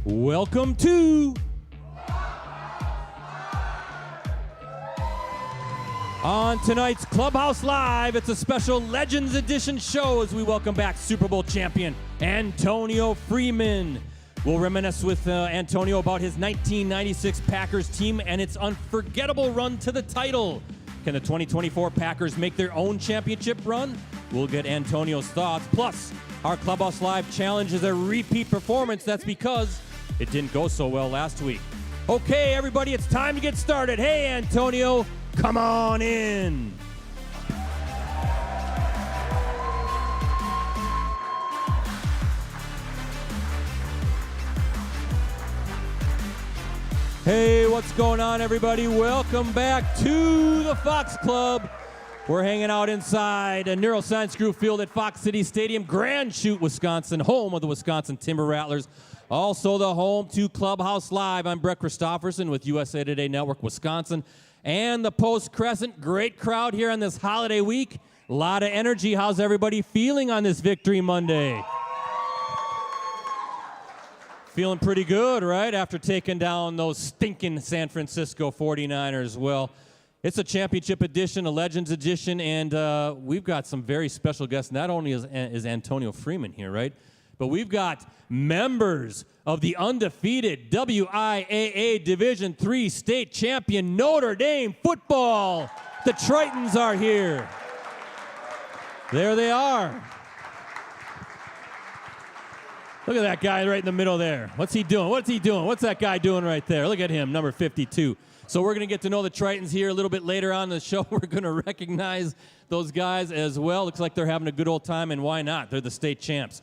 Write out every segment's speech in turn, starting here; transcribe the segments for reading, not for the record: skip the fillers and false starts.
Welcome to on tonight's Clubhouse Live. It's a special Legends Edition show as we welcome back Super Bowl champion Antonio Freeman. We'll reminisce with Antonio about his 1996 Packers team and its unforgettable run to the title. Can the 2024 Packers make their own championship run? We'll get Antonio's thoughts. Plus, our Clubhouse Live challenge is a repeat performance. That's because it didn't go so well last week. Okay, everybody, it's time to get started. Hey, Antonio, come on in. Hey, what's going on, everybody? Welcome back to the Fox Club. We're hanging out inside a Neuroscience Group Field at Fox City Stadium, Grand Chute, Wisconsin, home of the Wisconsin Timber Rattlers. Also the home to Clubhouse Live. I'm Brett Christopherson with USA Today Network Wisconsin and the Post Crescent. Great crowd here on this holiday week. A lot of energy. How's everybody feeling on this Victory Monday? Feeling pretty good, right? After taking down those stinking San Francisco 49ers. Well, it's a championship edition, a Legends edition, and we've got some very special guests. Not only is Antonio Freeman here, right? But we've got members of the undefeated WIAA Division III state champion Notre Dame football. The Tritons are here. There they are. Look at that guy right in the middle there. What's he doing? What's he doing? What's that guy doing right there? Look at him, number 52. So we're going to get to know the Tritons here a little bit later on in the show. We're going to recognize those guys as well. Looks like they're having a good old time, and why not? They're the state champs.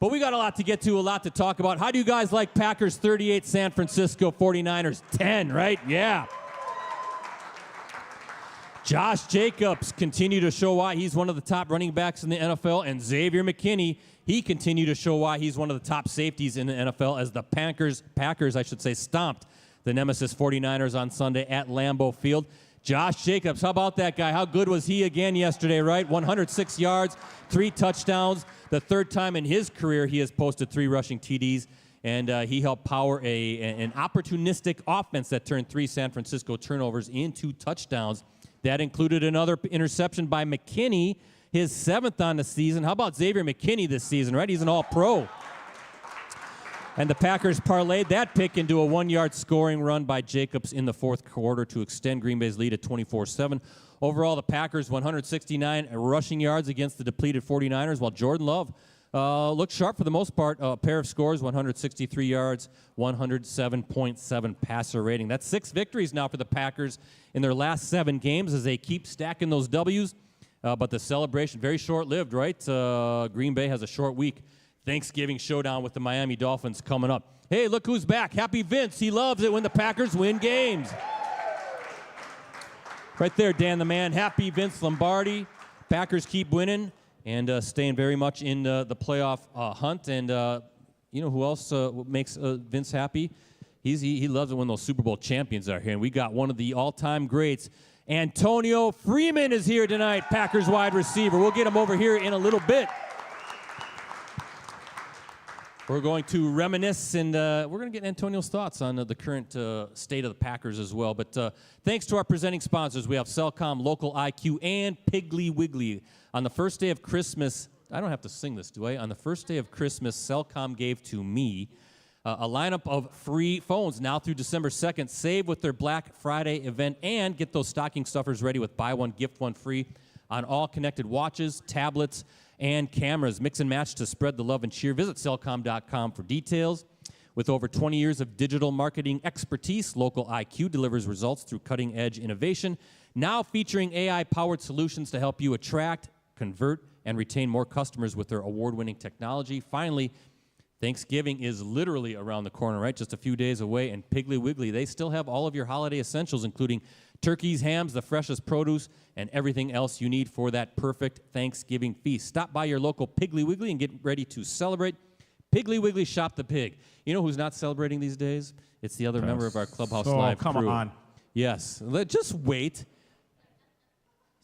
But we got a lot to get to, a lot to talk about. How do you guys like Packers 38, San Francisco 49ers 10, right? Yeah. Josh Jacobs continued to show why he's one of the top running backs in the NFL, and Xavier McKinney, he continued to show why he's one of the top safeties in the NFL as the Packers, stomped the Nemesis 49ers on Sunday at Lambeau Field. Josh Jacobs, how about that guy? How good was he again yesterday, right? 106 yards, 3 touchdowns. The third time in his career he has posted 3 rushing TDs, and he helped power an opportunistic offense that turned 3 San Francisco turnovers into touchdowns. That included another interception by McKinney, his 7th on the season. How about Xavier McKinney this season, right? He's an all-pro. And the Packers parlayed that pick into a 1-yard scoring run by Jacobs in the 4th quarter to extend Green Bay's lead at 24-7. Overall, the Packers 169 rushing yards against the depleted 49ers, while Jordan Love looked sharp for the most part. A pair of scores, 163 yards, 107.7 passer rating. That's 6 victories now for the Packers in their last 7 games as they keep stacking those W's. But the celebration, very short-lived, right? Green Bay has a short week. Thanksgiving showdown with the Miami Dolphins coming up. Hey, look who's back. Happy Vince. He loves it when the Packers win games. Right there, Dan the Man. Happy Vince Lombardi. Packers keep winning and staying very much in the playoff hunt. And you know who else makes Vince happy? He loves it when those Super Bowl champions are here. And we got one of the all-time greats. Antonio Freeman is here tonight, Packers wide receiver. We'll get him over here in a little bit. We're going to reminisce, and we're going to get Antonio's thoughts on the current state of the Packers as well. But thanks to our presenting sponsors, we have Cellcom, Local IQ, and Piggly Wiggly. On the first day of Christmas, I don't have to sing this, do I? On the first day of Christmas, Cellcom gave to me a lineup of free phones now through December 2nd. Save with their Black Friday event and get those stocking stuffers ready with buy one, gift one free on all connected watches, tablets, and cameras. Mix and match to spread the love and cheer. Visit Cellcom.com for details. With over 20 years of digital marketing expertise, Local IQ delivers results through cutting-edge innovation, now featuring AI-powered solutions to help you attract, convert, and retain more customers with their award-winning technology. Finally, Thanksgiving is literally around the corner, right? Just a few days away, and Piggly Wiggly, they still have all of your holiday essentials, including turkeys, hams, the freshest produce, and everything else you need for that perfect Thanksgiving feast. Stop by your local Piggly Wiggly and get ready to celebrate. Piggly Wiggly, shop the pig. You know who's not celebrating these days? It's the other member of our Clubhouse Live crew. Come on. Yes. Just wait.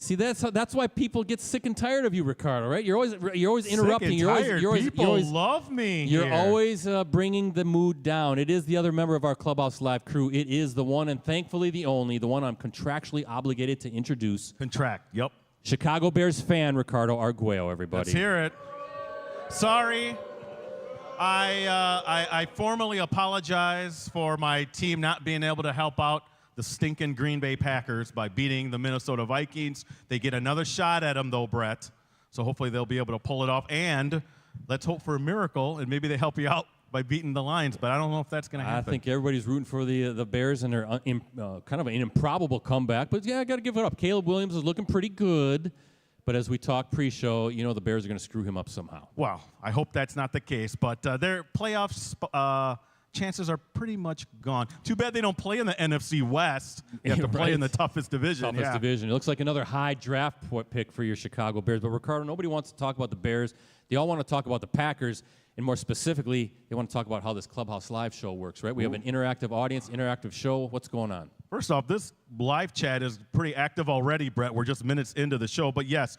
See, that's why people get sick and tired of you, Ricardo. Right? You're always interrupting. Sick and tired. People love me. You're always bringing the mood down. It is the other member of our Clubhouse Live crew. It is the one, and thankfully the only, the one I'm contractually obligated to introduce. Yep. Chicago Bears fan Ricardo Arguello. Everybody. Let's hear it. Sorry. I formally apologize for my team not being able to help out the stinking Green Bay Packers by beating the Minnesota Vikings. They get another shot at them, though, Brett. So hopefully they'll be able to pull it off. And let's hope for a miracle, and maybe they help you out by beating the Lions. But I don't know if that's going to happen. I think everybody's rooting for the Bears and their kind of an improbable comeback. But, yeah, I got to give it up. Caleb Williams is looking pretty good. But as we talk pre-show, the Bears are going to screw him up somehow. Well, I hope that's not the case. But their playoffs chances are pretty much gone. Too bad they don't play in the NFC West. You have to play in the toughest division. Toughest division. It looks like another high draft pick for your Chicago Bears. But, Ricardo, nobody wants to talk about the Bears. They all want to talk about the Packers. And more specifically, they want to talk about how this Clubhouse Live show works, right? We have an interactive audience, interactive show. What's going on? First off, this live chat is pretty active already, Brett. We're just minutes into the show. But, yes,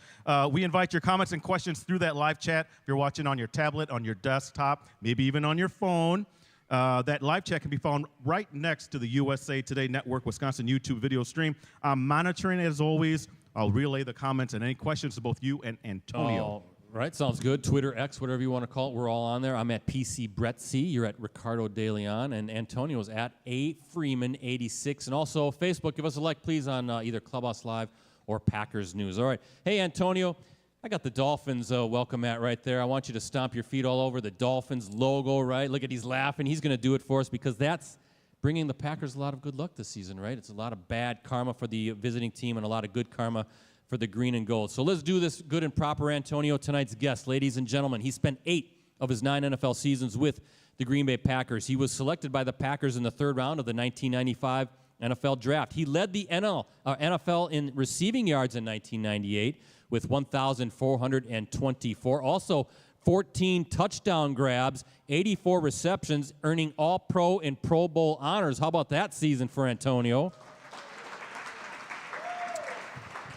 we invite your comments and questions through that live chat. If you're watching on your tablet, on your desktop, maybe even on your phone, that live chat can be found right next to the USA Today Network Wisconsin YouTube video stream. I'm monitoring it as always. I'll relay the comments and any questions to both you and Antonio. Right, sounds good. Twitter, X, whatever you want to call it, we're all on there. I'm at PC Brett C. You're at Ricardo De Leon, and Antonio's at A Freeman 86. And also Facebook, give us a like, please, on either Clubhouse Live or Packers News. All right. Hey, Antonio, I got the Dolphins welcome mat right there. I want you to stomp your feet all over the Dolphins logo, right? Look at he's laughing. He's going to do it for us because that's bringing the Packers a lot of good luck this season, right? It's a lot of bad karma for the visiting team and a lot of good karma for the green and gold. So let's do this good and proper. Antonio, tonight's guest, ladies and gentlemen. He spent 8 of his 9 NFL seasons with the Green Bay Packers. He was selected by the Packers in the 3rd round of the 1995 NFL Draft. He led the NFL in receiving yards in 1998 with 1,424. Also, 14 touchdown grabs, 84 receptions, earning All-Pro and Pro Bowl honors. How about that season for Antonio?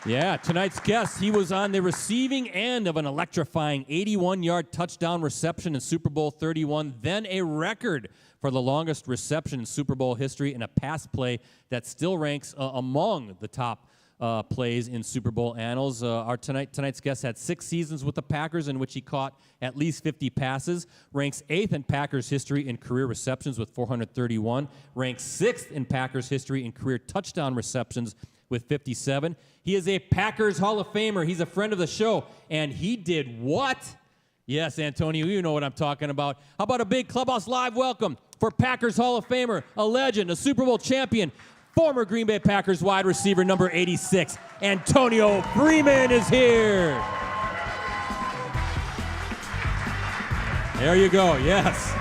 Yeah, tonight's guest, he was on the receiving end of an electrifying 81-yard touchdown reception in Super Bowl XXXI, then a record for the longest reception in Super Bowl history and a pass play that still ranks among the top plays in Super Bowl annals. Tonight's guest had 6 seasons with the Packers in which he caught at least 50 passes, ranks 8th in Packers history in career receptions with 431, ranks 6th in Packers history in career touchdown receptions with 57. He is a Packers Hall of Famer. He's a friend of the show. And he did what? Yes, Antonio, you know what I'm talking about. How about a big Clubhouse Live welcome for Packers Hall of Famer, a legend, a Super Bowl champion, former Green Bay Packers wide receiver number 86, Antonio Freeman is here. There you go, yes.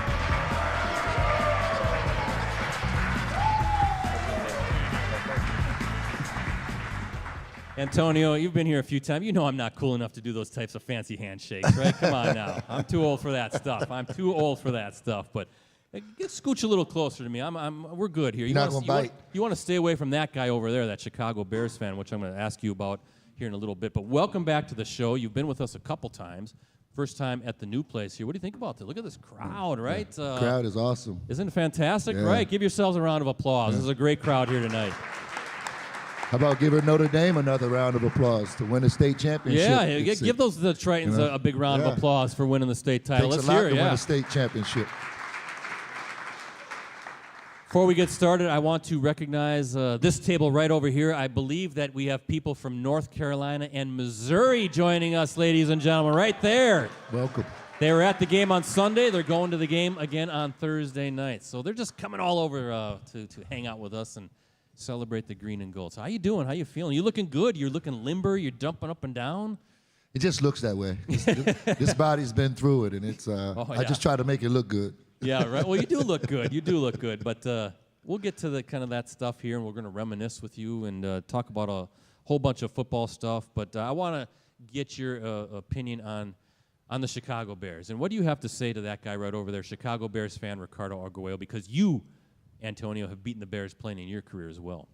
Antonio, you've been here a few times. You know I'm not cool enough to do those types of fancy handshakes, right? Come on now. I'm too old for that stuff. But scooch a little closer to me. We're good here. You want to stay away from that guy over there, that Chicago Bears fan, which I'm going to ask you about here in a little bit. But welcome back to the show. You've been with us a couple times. First time at the new place here. What do you think about this? Look at this crowd, right? The crowd is awesome. Isn't it fantastic? Yeah. Right. Give yourselves a round of applause. Yeah. This is a great crowd here tonight. How about giving Notre Dame another round of applause to win the state championship? Yeah, give the Tritons a big round of applause for winning the state title. Let's hear it. Win the state championship. Before we get started, I want to recognize this table right over here. I believe that we have people from North Carolina and Missouri joining us, ladies and gentlemen, right there. Welcome. They were at the game on Sunday. They're going to the game again on Thursday night. So they're just coming all over to hang out with us and celebrate the green and gold. So how you doing? How you feeling? You looking good? You're looking limber? You're jumping up and down? It just looks that way. This body's been through it, and it's. I just try to make it look good. Yeah, right. Well, you do look good. You do look good. But we'll get to the kind of that stuff here, and we're going to reminisce with you and talk about a whole bunch of football stuff. But I want to get your opinion on the Chicago Bears. And what do you have to say to that guy right over there, Chicago Bears fan Ricardo Arguello? Because you, Antonio, have beaten the Bears plenty in your career as well.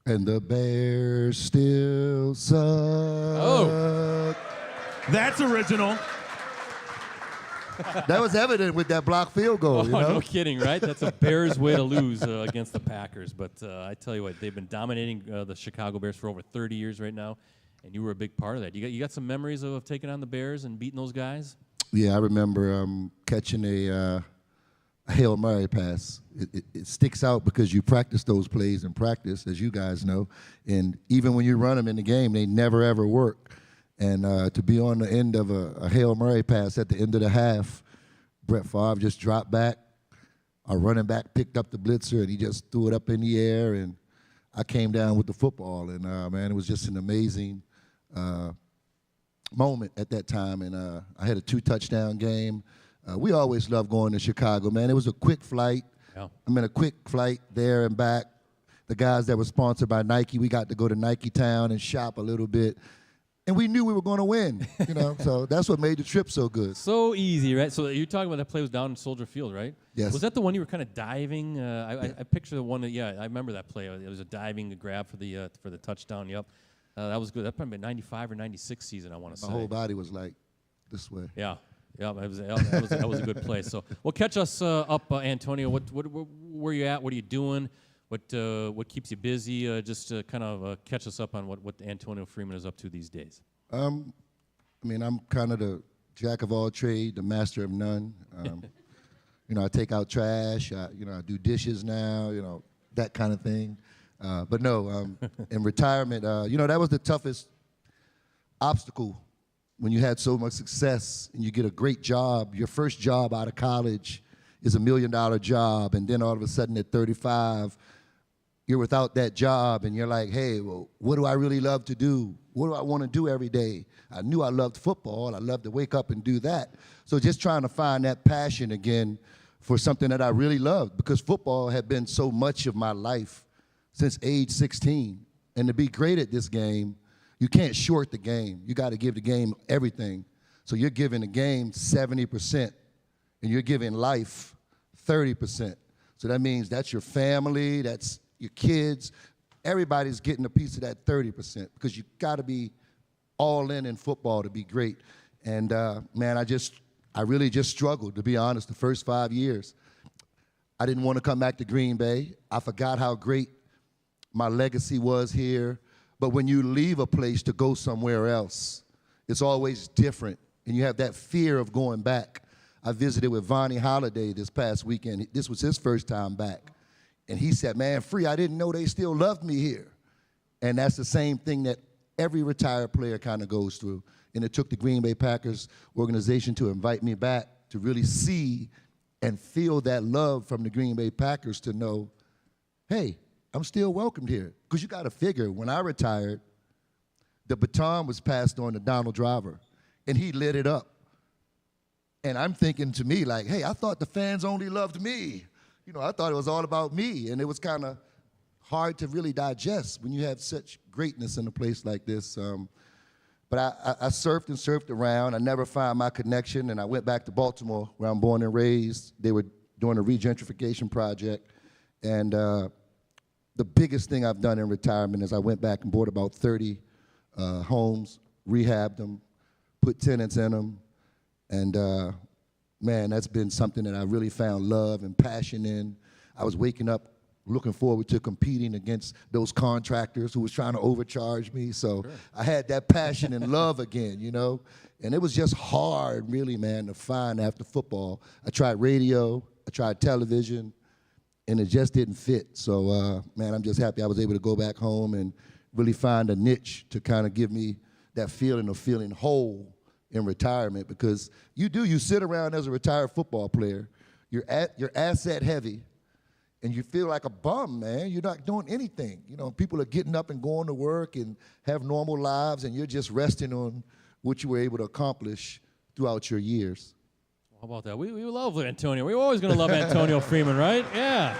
And the Bears still suck. Oh. That's original. That was evident with that blocked field goal. Oh, you know? no kidding, right? That's a Bears way to lose against the Packers. But I tell you what, they've been dominating the Chicago Bears for over 30 years right now, and you were a big part of that. You got some memories of taking on the Bears and beating those guys? Yeah, I remember catching a Hail Mary pass. It sticks out because you practice those plays in practice, as you guys know, and even when you run them in the game, they never, ever work. And to be on the end of a Hail Mary pass at the end of the half, Brett Favre just dropped back. Our running back picked up the blitzer, and he just threw it up in the air, and I came down with the football. And, man, it was just an amazing moment at that time. And I had a 2-touchdown game. We always loved going to Chicago, man. It was a quick flight. Yeah. A quick flight there and back. The guys that were sponsored by Nike, we got to go to Nike Town and shop a little bit. And we knew we were going to win, you know, so that's what made the trip so good. So easy, right? So you're talking about that play was down in Soldier Field, right? Yes. Was that the one you were kind of diving? I picture the one that, yeah, I remember that play. It was a diving grab for the touchdown. Yep, that was good. That probably 95 or 96 season, I want to say. My whole body was like this way. Yeah. Yeah, that was a good play. So, well, catch us up, Antonio. Where you at? What are you doing? What keeps you busy? Just to kind of catch us up on what Antonio Freeman is up to these days. I mean, I'm kind of the jack of all trades, the master of none. You know, I take out trash. I do dishes now. You know, that kind of thing. But no, in retirement, that was the toughest obstacle when you had so much success and you get a great job. Your first job out of college is $1 million job, and then all of a sudden at 35. You're without that job, and you're like, hey, well, what do I really love to do? What do I want to do every day? I knew I loved football. I loved to wake up and do that. So just trying to find that passion again for something that I really loved, because football had been so much of my life since age 16. And to be great at this game, you can't short the game. You got to give the game everything. So you're giving the game 70%, and you're giving life 30%. So that means that's your family, that's your kids, everybody's getting a piece of that 30%, because you got to be all in football to be great. And man, I really just struggled, to be honest, the first 5 years. I didn't want to come back to Green Bay. I forgot how great my legacy was here. But when you leave a place to go somewhere else, it's always different, and you have that fear of going back. I visited with Vonnie Holliday this past weekend. This was his first time back. And he said, man, Free, I didn't know they still loved me here. And that's the same thing that every retired player kind of goes through. And it took the Green Bay Packers organization to invite me back to really see and feel that love from the Green Bay Packers to know, hey, I'm still welcomed here. Because you got to figure, when I retired, the baton was passed on to Donald Driver, and he lit it up. And I'm thinking to me like, hey, I thought the fans only loved me. You know, I thought it was all about me, and it was kind of hard to really digest when you have such greatness in a place like this. But I surfed and surfed around. I never found my connection, and I went back to Baltimore, where I'm born and raised. They were doing a regentrification project, and the biggest thing I've done in retirement is I went back and bought about 30 homes, rehabbed them, put tenants in them, and man, that's been something that I really found love and passion in. I was waking up looking forward to competing against those contractors who was trying to overcharge me. So sure. I had that passion and love again, you know. And it was just hard, really, man, to find after football. I tried radio, I tried television, and it just didn't fit. So, man, I'm just happy I was able to go back home and really find a niche to kind of give me that feeling of feeling whole in retirement, because you sit around as a retired football player, you're asset heavy, and you feel like a bum, man. You're not doing anything. You know, people are getting up and going to work and have normal lives, and you're just resting on what you were able to accomplish throughout your years. How about that? We love Antonio. We're always going to love Antonio Freeman, right? Yeah.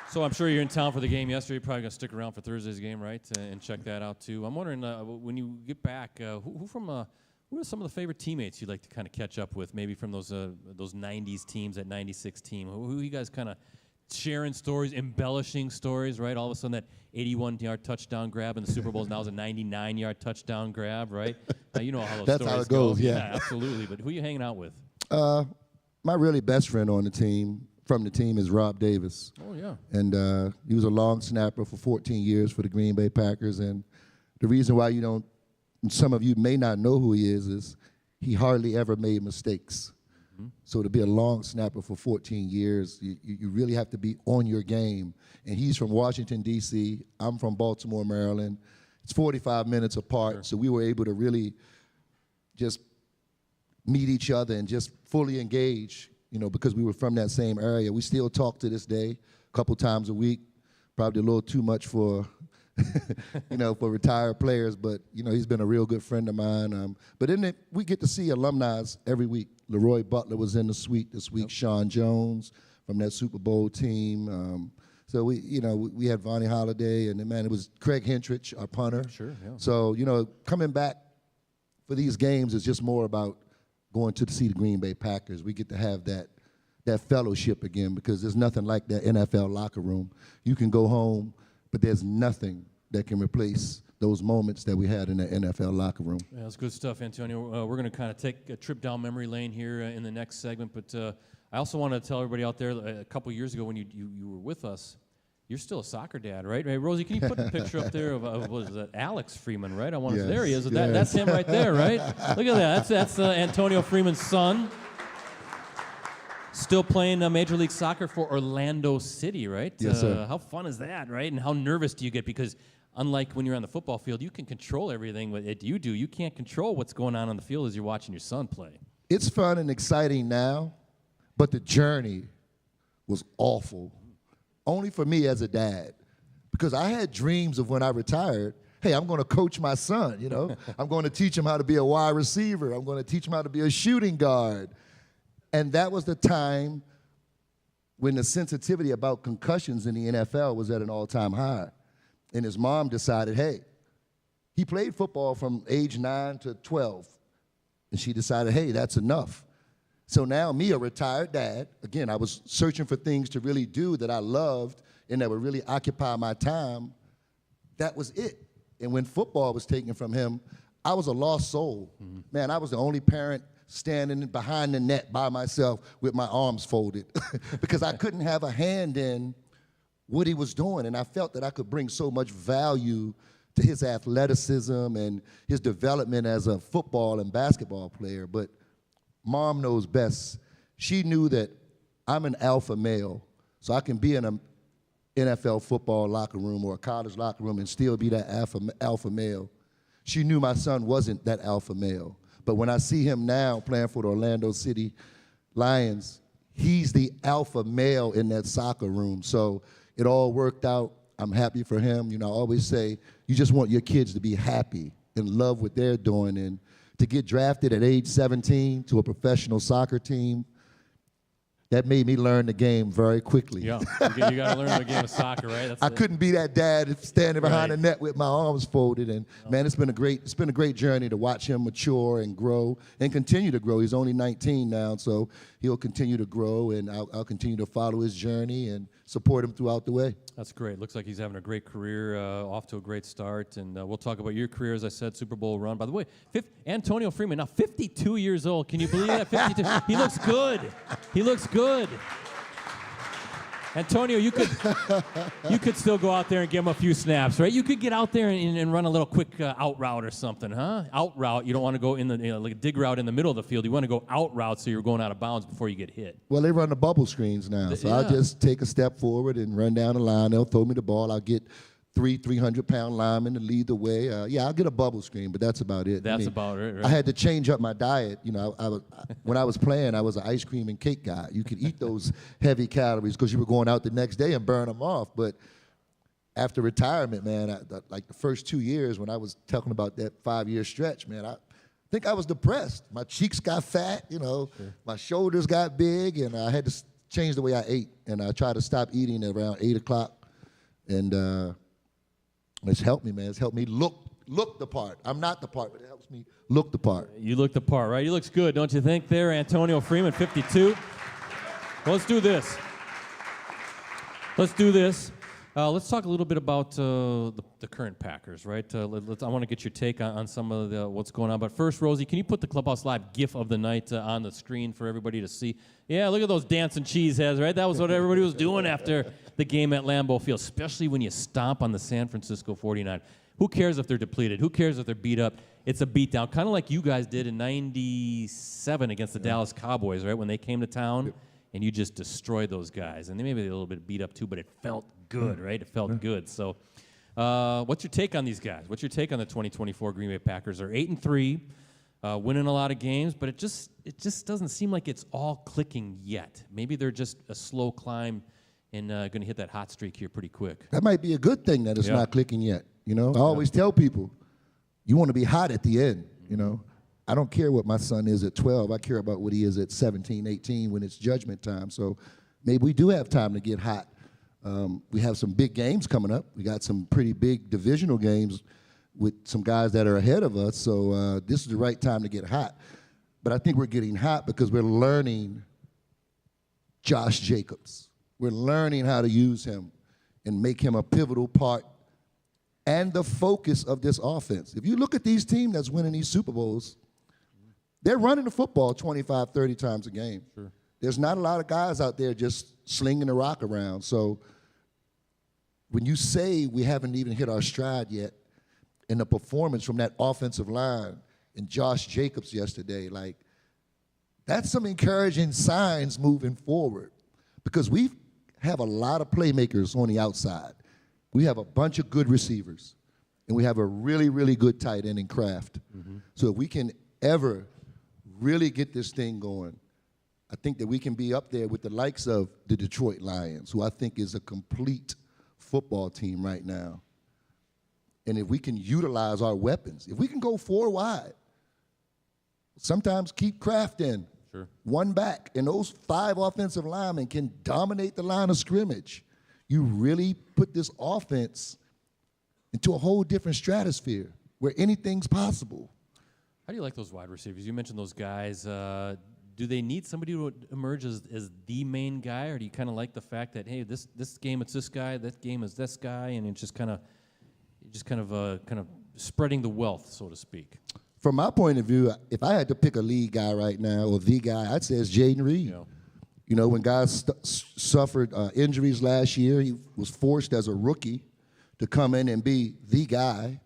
So I'm sure you're in town for the game yesterday. You're probably going to stick around for Thursday's game, right, and check that out, too. I'm wondering, when you get back, who are some of the favorite teammates you'd like to kind of catch up with, maybe from those 90s teams, that 96 team? Who you guys kind of sharing stories, embellishing stories, right? All of a sudden that 81-yard touchdown grab in the Super Bowl now is a 99-yard touchdown grab, right? You know how those That's stories how it goes, go. yeah. Absolutely. But who are you hanging out with? My really best friend on the team, from the team, is Rob Davis. Oh, yeah. And he was a long snapper for 14 years for the Green Bay Packers. And the reason why some of you may not know who he is he hardly ever made mistakes. So to be a long snapper for 14 years, you really have to be on your game. And he's from Washington, D.C. I'm from Baltimore, Maryland. It's 45 minutes apart, sure. So we were able to really just meet each other and just fully engage, because we were from that same area. We still talk to this day, a couple times a week, probably a little too much for for retired players, but he's been a real good friend of mine. But we get to see alumni every week. Leroy Butler was in the suite this week. Yep. Sean Jones from that Super Bowl team. So we had Vonnie Holliday, and it was Craig Hentrich, our punter. Sure. Yeah. So coming back for these games is just more about going to see the Green Bay Packers. We get to have that fellowship again, because there's nothing like that NFL locker room. You can go home, but there's nothing that can replace those moments that we had in the NFL locker room. Yeah, that's good stuff, Antonio. We're going to kind of take a trip down memory lane here in the next segment, but I also want to tell everybody out there, a couple years ago when you were with us, you're still a soccer dad, right? Hey, Rosie, can you put the picture up there of what is that, Alex Freeman, right? Yes, there he is. yes. That's him right there, right? Look at that. That's Antonio Freeman's son. Still playing Major League Soccer for Orlando City, right? Yes, sir. How fun is that, right? And how nervous do you get? Because unlike when you're on the football field, you can control everything that you do. You can't control what's going on the field as you're watching your son play. It's fun and exciting now, but the journey was awful. Only for me as a dad. Because I had dreams of when I retired, hey, I'm going to coach my son, I'm going to teach him how to be a wide receiver. I'm going to teach him how to be a shooting guard. And that was the time when the sensitivity about concussions in the NFL was at an all-time high. And his mom decided, hey, he played football from age 9 to 12. And she decided, hey, that's enough. So now me, a retired dad, again, I was searching for things to really do that I loved and that would really occupy my time. That was it. And when football was taken from him, I was a lost soul. Mm-hmm. Man, I was the only parent standing behind the net by myself with my arms folded because I couldn't have a hand in what he was doing. And I felt that I could bring so much value to his athleticism and his development as a football and basketball player. But Mom knows best. She knew that I'm an alpha male, so I can be in an NFL football locker room or a college locker room and still be that alpha male. She knew my son wasn't that alpha male. But when I see him now playing for the Orlando City Lions, he's the alpha male in that soccer room. So it all worked out. I'm happy for him. I always say, you just want your kids to be happy and love what they're doing. And to get drafted at age 17 to a professional soccer team, that made me learn the game very quickly. Yeah, you got to learn the game of soccer, right? I couldn't be that dad standing behind the net with my arms folded. And man, it's been a great journey to watch him mature and grow and continue to grow. He's only 19 now, so he'll continue to grow, and I'll continue to follow his journey and support him throughout the way. That's great. Looks like he's having a great career, off to a great start. And we'll talk about your career, as I said, Super Bowl run. By the way, Antonio Freeman, now 52 years old. Can you believe that? 52. He looks good. He looks good. Antonio, you could still go out there and give him a few snaps, right? You could get out there and run a little quick out route or something, huh? Out route. You don't want to go in the like a dig route in the middle of the field. You want to go out route so you're going out of bounds before you get hit. Well, they run the bubble screens now, so I just take a step forward and run down the line. They'll throw me the ball. I'll get 300-pound linemen to lead the way. I'll get a bubble screen, but that's about it. That's about it, right? I had to change up my diet. When I was playing, I was an ice cream and cake guy. You could eat those heavy calories because you were going out the next day and burn them off. But after retirement, man, like the first 2 years when I was talking about that 5-year stretch, man, I think I was depressed. My cheeks got fat, Sure. My shoulders got big, and I had to change the way I ate. And I tried to stop eating around 8 o'clock. And it's helped me, man. It's helped me look the part. I'm not the part, but it helps me look the part. You look the part, right? He looks good, don't you think there, Antonio Freeman, 52? Well, let's do this. Let's do this. Let's talk a little bit about the current Packers, right? I want to get your take on some of what's going on. But first, Rosie, can you put the Clubhouse Live GIF of the night on the screen for everybody to see? Yeah, look at those dancing cheeseheads, right? That was what everybody was doing after the game at Lambeau Field, especially when you stomp on the San Francisco 49. Who cares if they're depleted? Who cares if they're beat up? It's a beatdown, kind of like you guys did in '97 against the Dallas Cowboys, right? When they came to town. And you just destroyed those guys. And they may be a little bit beat up too, but it felt good, right? It felt good. So what's your take on these guys? What's your take on the 2024 Green Bay Packers? They're 8-3, winning a lot of games, but it just doesn't seem like it's all clicking yet. Maybe they're just a slow climb and going to hit that hot streak here pretty quick. That might be a good thing that it's not clicking yet. You know, I always tell people, you want to be hot at the end, you know. I don't care what my son is at 12. I care about what he is at 17, 18 when it's judgment time. So maybe we do have time to get hot. We have some big games coming up. We got some pretty big divisional games with some guys that are ahead of us. So this is the right time to get hot. But I think we're getting hot because we're learning Josh Jacobs. We're learning how to use him and make him a pivotal part and the focus of this offense. If you look at these teams that's winning these Super Bowls, they're running the football 25, 30 times a game. Sure. There's not a lot of guys out there just slinging the rock around. So when you say we haven't even hit our stride yet in the performance from that offensive line and Josh Jacobs yesterday, like, that's some encouraging signs moving forward because we have a lot of playmakers on the outside. We have a bunch of good receivers, and we have a really, really good tight end in Kraft. Mm-hmm. So if we can ever really get this thing going, I think that we can be up there with the likes of the Detroit Lions, who I think is a complete football team right now. And if we can utilize our weapons, if we can go 4 wide, sometimes keep Kraft in, one back, and those 5 offensive linemen can dominate the line of scrimmage, you really put this offense into a whole different stratosphere where anything's possible. How do you like those wide receivers? You mentioned those guys. Do they need somebody to emerge as the main guy, or do you kind of like the fact that, hey, this game it's this guy, that game is this guy, and it's just kind of spreading the wealth, so to speak? From my point of view, if I had to pick a lead guy right now or the guy, I'd say it's Jaden Reed. Yeah. You know, when guys suffered injuries last year, he was forced as a rookie to come in and be the guy.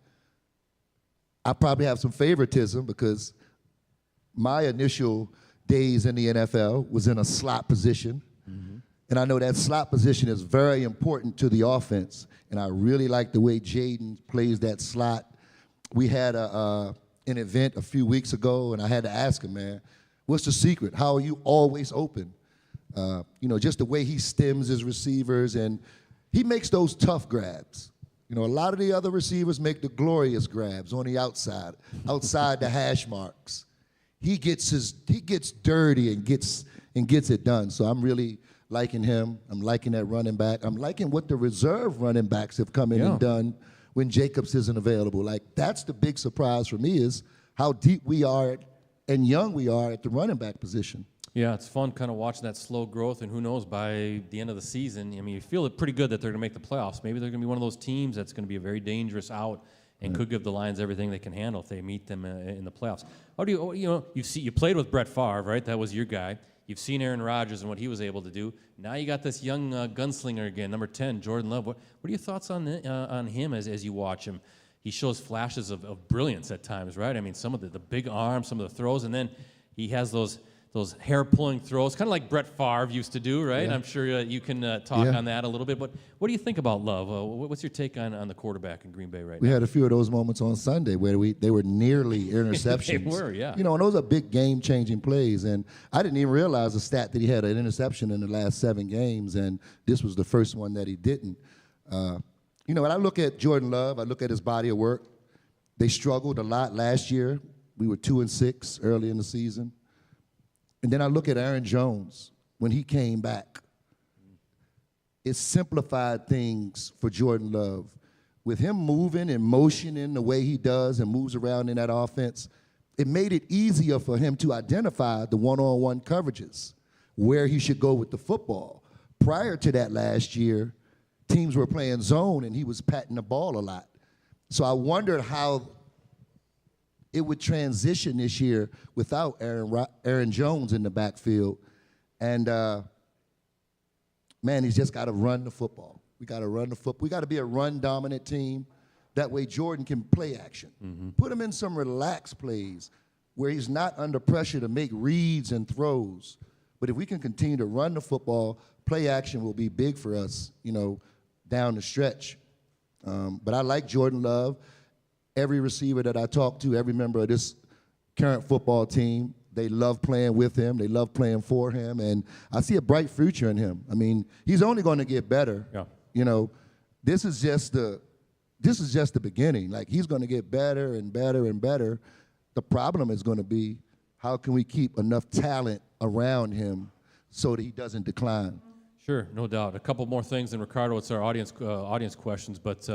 I probably have some favoritism because my initial days in the NFL was in a slot position. Mm-hmm. And I know that slot position is very important to the offense. And I really like the way Jaden plays that slot. We had an event a few weeks ago, and I had to ask him, man, what's the secret? How are you always open? You know, just the way he stems his receivers, and he makes those tough grabs. You know, a lot of the other receivers make the glorious grabs on the outside the hash marks. He gets dirty and gets it done. So I'm really liking him. I'm liking that running back. I'm liking what the reserve running backs have come in and done when Jacobs isn't available. Like, that's the big surprise for me is how deep we are and young we are at the running back position. Yeah, it's fun kind of watching that slow growth, and who knows, by the end of the season, I mean, you feel it pretty good that they're going to make the playoffs. Maybe they're going to be one of those teams that's going to be a very dangerous out and could give the Lions everything they can handle if they meet them in the playoffs. How do you played with Brett Favre, right? That was your guy. You've seen Aaron Rodgers and what he was able to do. Now you got this young gunslinger again, number 10, Jordan Love. What are your thoughts on him as you watch him? He shows flashes of brilliance at times, right? I mean, some of the big arms, some of the throws, and then he has those hair-pulling throws, kind of like Brett Favre used to do, right? Yeah. I'm sure you can talk on that a little bit. But what do you think about Love? What's your take on the quarterback in Green Bay right now? We had a few of those moments on Sunday where they were nearly interceptions. They were, yeah. You know, and those are big game-changing plays. And I didn't even realize the stat that he had an interception in the last 7 games, and this was the first one that he didn't. You know, when I look at Jordan Love, I look at his body of work. They struggled a lot last year. We were 2-6 early in the season. And then I look at Aaron Jones when he came back. It simplified things for Jordan Love. With him moving and motioning the way he does and moves around in that offense, it made it easier for him to identify the one-on-one coverages, where he should go with the football. prior to that last year, teams were playing zone and he was patting the ball a lot. So I wondered how it would transition this year without Aaron Jones in the backfield. And, man, he's just got to run the football. We got to run the football. We got to be a run-dominant team. That way Jordan can play action. Put him in some relaxed plays where he's not under pressure to make reads and throws. But if we can continue to run the football, play action will be big for us, down the stretch. But I like Jordan Love. Every receiver that I talk to, every member of this current football team, they love playing with him. They love playing for him. And I see a bright future in him. I mean, he's only going to get better. Yeah. This is just the beginning. Like, he's going to get better and better and better. The problem is going to be, how can we keep enough talent around him so that he doesn't decline? Sure, no doubt. A couple more things, and Ricardo, it's our audience questions. But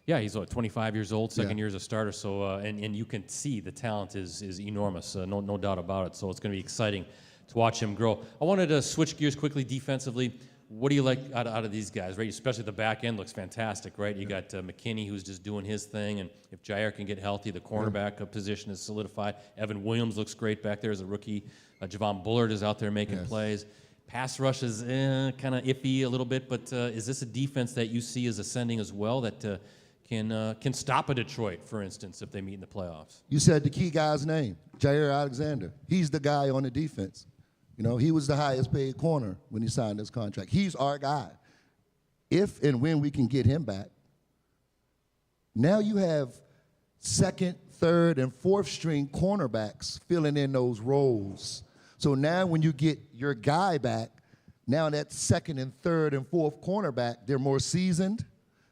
yeah, he's 25 years old, second year as a starter. So and you can see the talent is enormous. No doubt about it. So it's going to be exciting to watch him grow. I wanted to switch gears quickly defensively. What do you like out of these guys, right? Especially the back end looks fantastic, right? You got McKinney, who's just doing his thing, and if Jair can get healthy, the cornerback position is solidified. Evan Williams looks great back there as a rookie. Javon Bullard is out there making plays. Pass rush is kind of iffy a little bit, but is this a defense that you see as ascending as well that can stop a Detroit, for instance, if they meet in the playoffs? You said the key guy's name, Jair Alexander. He's the guy on the defense. He was the highest paid corner when he signed his contract. He's our guy. If and when we can get him back, now you have second, third, and fourth string cornerbacks filling in those roles. So now when you get your guy back, now that second and third and fourth cornerback, they're more seasoned,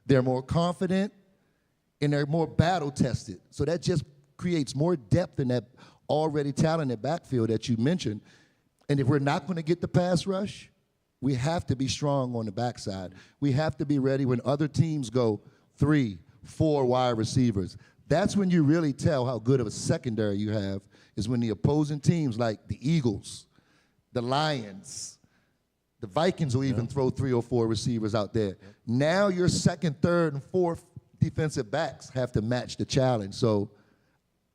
they're more confident, and they're more battle-tested. So that just creates more depth in that already talented backfield that you mentioned. And if we're not going to get the pass rush, we have to be strong on the backside. We have to be ready when other teams go 3, 4 wide receivers. That's when you really tell how good of a secondary you have, is when the opposing teams like the Eagles, the Lions, the Vikings will even throw 3 or 4 receivers out there. Now your second, third, and fourth defensive backs have to match the challenge. So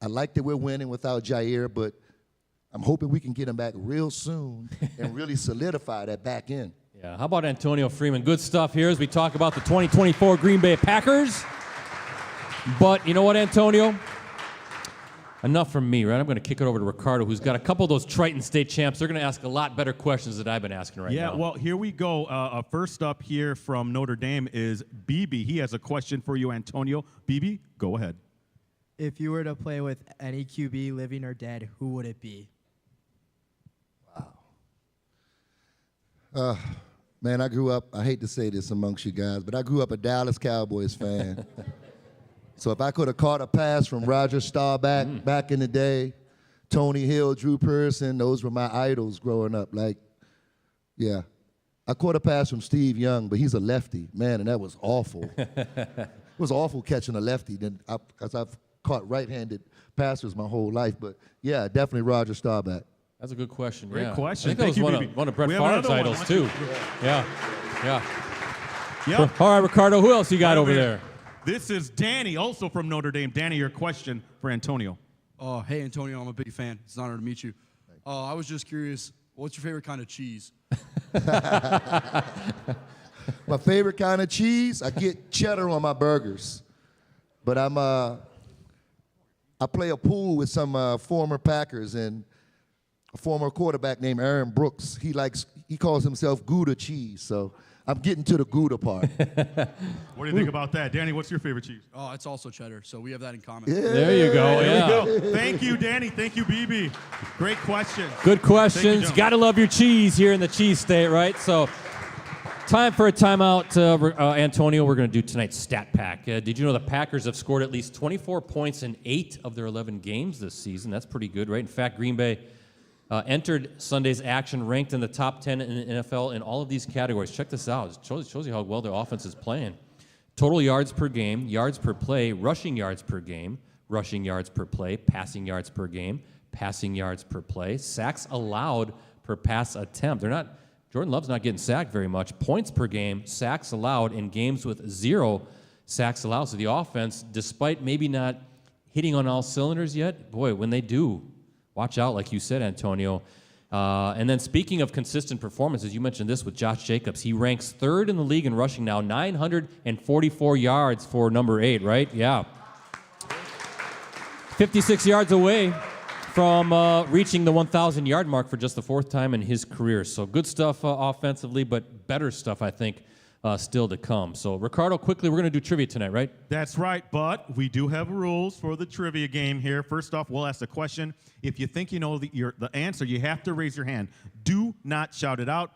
I like that we're winning without Jair, but I'm hoping we can get him back real soon and really solidify that back end. Yeah, how about Antonio Freeman? Good stuff here as we talk about the 2024 Green Bay Packers. But you know what, Antonio? Enough from me, right? I'm going to kick it over to Ricardo, who's got a couple of those Triton State champs. They're going to ask a lot better questions than I've been asking now. Yeah, well, here we go. First up here from Notre Dame is BB. He has a question for you, Antonio. BB, go ahead. If you were to play with any QB, living or dead, who would it be? Man, I grew up, I hate to say this amongst you guys, but I grew up a Dallas Cowboys fan. So if I could have caught a pass from Roger Staubach back in the day, Tony Hill, Drew Pearson, those were my idols growing up. I caught a pass from Steve Young, but he's a lefty, man, and that was awful. It was awful catching a lefty, because I've caught right-handed passers my whole life. But, yeah, definitely Roger Staubach. That's a good question. Great question. I think that was one of Brett Favre's idols, too. Yeah. Yep. All right, Ricardo, who else you got over there? This is Danny, also from Notre Dame. Danny, your question for Antonio. Hey, Antonio, I'm a big fan. It's an honor to meet you. I was just curious, what's your favorite kind of cheese? My favorite kind of cheese, I get cheddar on my burgers. But I play a pool with some former Packers, and a former quarterback named Aaron Brooks. He calls himself Gouda cheese, so I'm getting to the Gouda part. What do you think about that? Danny, what's your favorite cheese? Oh, it's also cheddar, so we have that in common. Yeah. There you go. There we go. Thank you, Danny. Thank you, BB. Great question. Good questions. Thank you, got to love your cheese here in the cheese state, right? So time for a timeout, Antonio. We're going to do tonight's stat pack. Did you know the Packers have scored at least 24 points in 8 of their 11 games this season? That's pretty good, right? In fact, Green Bay entered Sunday's action ranked in the top 10 in the NFL in all of these categories. Check this out. It shows you how well their offense is playing. Total yards per game, yards per play, rushing yards per game, rushing yards per play, passing yards per game, passing yards per play, sacks allowed per pass attempt. They're not Jordan Love's not getting sacked very much. Points per game, sacks allowed in games with 0 sacks allowed. So the offense, despite maybe not hitting on all cylinders yet, boy, when they do, watch out, like you said, Antonio. And then speaking of consistent performances, you mentioned this with Josh Jacobs. He ranks 3rd in the league in rushing now, 944 yards for number 8, right? Yeah. 56 yards away from reaching the 1,000-yard mark for just the 4th time in his career. So good stuff offensively, but better stuff, I think, still to come. So, Ricardo, quickly, we're going to do trivia tonight, right? That's right, but we do have rules for the trivia game here. First off, we'll ask a question. If you think you know the answer, you have to raise your hand. Do not shout it out.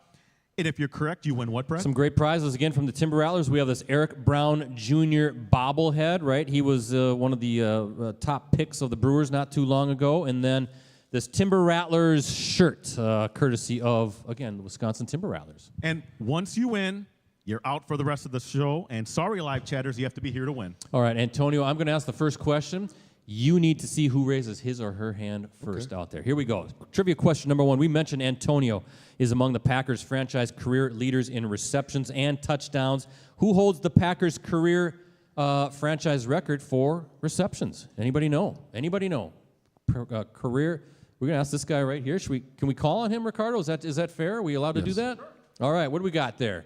And if you're correct, you win what, Brett? Some great prizes, again, from the Timber Rattlers. We have this Eric Brown Jr. bobblehead, right? He was one of the top picks of the Brewers not too long ago. And then this Timber Rattlers shirt, courtesy of, again, the Wisconsin Timber Rattlers. And once you win, you're out for the rest of the show. And sorry, live chatters, you have to be here to win. All right, Antonio, I'm going to ask the first question. You need to see who raises his or her hand first out there. Here we go. Trivia question number 1. We mentioned Antonio is among the Packers' franchise career leaders in receptions and touchdowns. Who holds the Packers' career franchise record for receptions? Anybody know? Anybody know? Career. We're going to ask this guy right here. Can we call on him, Ricardo? Is that fair? Are we allowed to do that? Sure. All right, what do we got there?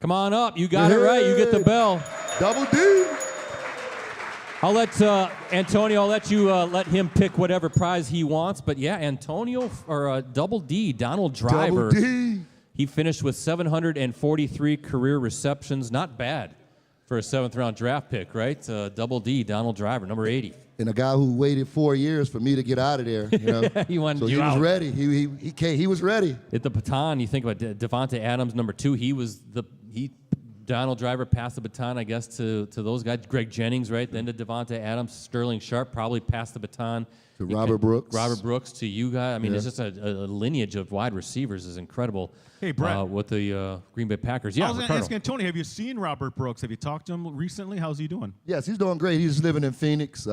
Come on up. You got it right. You get the bell. Double D. I'll let Antonio. I'll let you let him pick whatever prize he wants. But yeah, Antonio or Double D, Donald Driver. Double D. He finished with 743 career receptions. Not bad for a 7th-round draft pick, right? Double D, Donald Driver, number 80. And a guy who waited 4 years for me to get out of there. You know? He wanted so you he out. was ready. He was ready. At the baton, you think about Devontae Adams, number 2. Donald Driver passed the baton, I guess, to those guys. Greg Jennings, right? Then to Devontae Adams. Sterling Sharp probably passed the baton. To Robert Brooks. Robert Brooks to you guys. I mean, it's just a lineage of wide receivers is incredible. Hey, Brett. With the Green Bay Packers. Yeah, I was going to Ricardo. ask Antonio, have you seen Robert Brooks? Have you talked to him recently? How's he doing? Yes, he's doing great. He's living in Phoenix.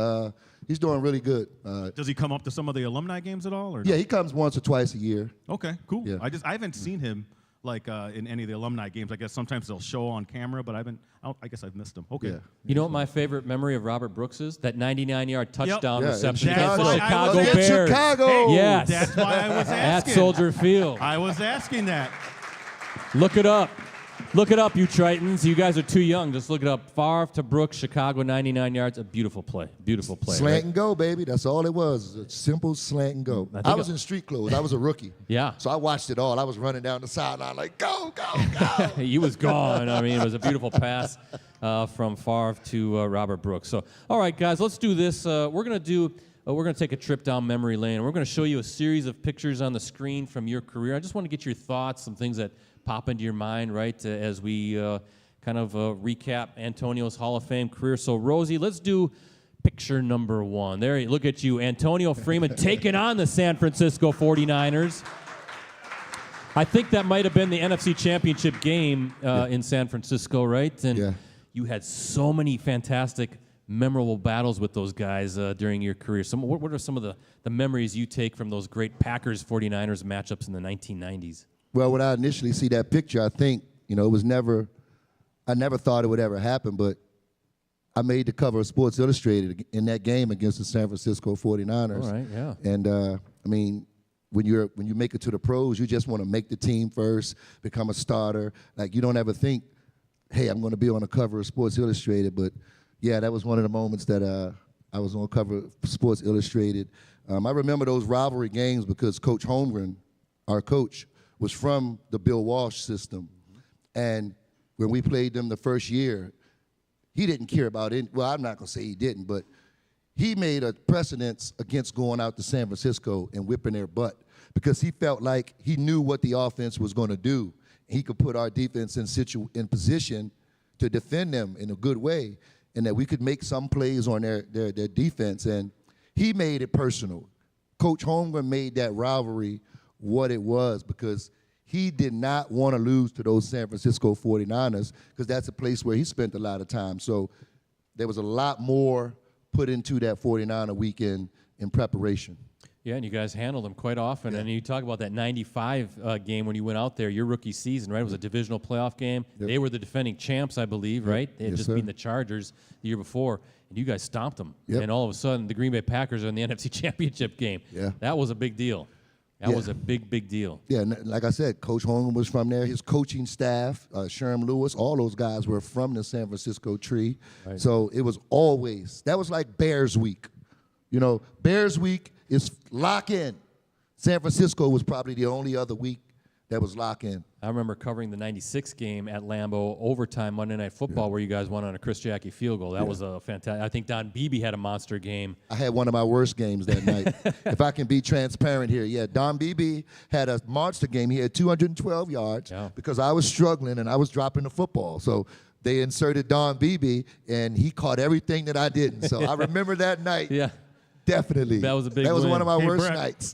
He's doing really good. Does he come up to some of the alumni games at all? Or Yeah, no? he comes once or twice a year. Okay, cool. Yeah. I haven't seen him in any of the alumni games. I guess sometimes they'll show on camera, but I guess I've missed him. Okay. Yeah. You know what my favorite memory of Robert Brooks is? That 99-yard touchdown Yeah, reception in against the Chicago. Chicago In Bears. Chicago. Hey, Yes. That's why I was asking. At Soldier Field. I was asking that. Look it up. Look it up, you Tritons. You guys are too young. Just look it up. Favre to Brooks, Chicago, 99 yards. A beautiful play. Beautiful play. Slant right? and go, baby. That's all it was. A simple slant and go. I was in street clothes. I was a rookie. Yeah. So I watched it all. I was running down the sideline like, go, go, go. He was gone. I mean, it was a beautiful pass from Favre to Robert Brooks. So, all right, guys, let's do this. We're going to take a trip down memory lane. We're going to show you a series of pictures on the screen from your career. I just want to get your thoughts, some things that pop into your mind, right, as we kind of recap Antonio's Hall of Fame career. So, Rosie, let's do picture number 1. There, look at you, Antonio Freeman taking on the San Francisco 49ers. I think that might have been the NFC Championship game in San Francisco, right? And you had so many fantastic, memorable battles with those guys during your career. What are some of the memories you take from those great Packers-49ers matchups in the 1990s? Well, when I initially see that picture, I think, it was I never thought it would ever happen, but I made the cover of Sports Illustrated in that game against the San Francisco 49ers. All right, yeah. And, I mean, when you make it to the pros, you just want to make the team first, become a starter. Like, you don't ever think, hey, I'm going to be on the cover of Sports Illustrated. But, yeah, that was one of the moments that I was on the cover of Sports Illustrated. I remember those rivalry games because Coach Holmgren, our coach, was from the Bill Walsh system. And when we played them the first year, he didn't care about it. Well, I'm not going to say he didn't, but he made a precedence against going out to San Francisco and whipping their butt because he felt like he knew what the offense was going to do. He could put our defense in position to defend them in a good way and that we could make some plays on their defense. And he made it personal. Coach Holmgren made that rivalry what it was because he did not want to lose to those San Francisco 49ers because that's a place where he spent a lot of time. So there was a lot more put into that 49er weekend in preparation. Yeah, and you guys handled them quite often. Yeah. And you talk about that 95 game when you went out there, your rookie season, right? It was a divisional playoff game. Yep. They were the defending champs, I believe, right? They had Yes, just sir. beaten the Chargers the year before, and you guys stomped them. Yep. And all of a sudden, the Green Bay Packers are in the NFC Championship game. Yeah. That was a big deal. That Yeah. was a big, big deal. Yeah, and like I said, Coach Holmgren was from there. His coaching staff, Sherm Lewis, all those guys were from the San Francisco tree. Right. So it was always, that was like Bears Week. You know, Bears Week is lock in. San Francisco was probably the only other week that was lock in. I remember covering the 96 game at Lambeau overtime Monday Night Football where you guys won on a Chris Jackie field goal. That was a fantastic. I think Don Beebe had a monster game. I had one of my worst games that night. If I can be transparent here, yeah, Don Beebe had a monster game. He had 212 yards because I was struggling and I was dropping the football. So they inserted Don Beebe, and he caught everything that I didn't. So I remember that night. Yeah. Definitely. That was a big That was win. one of my Hey, worst Brett. nights.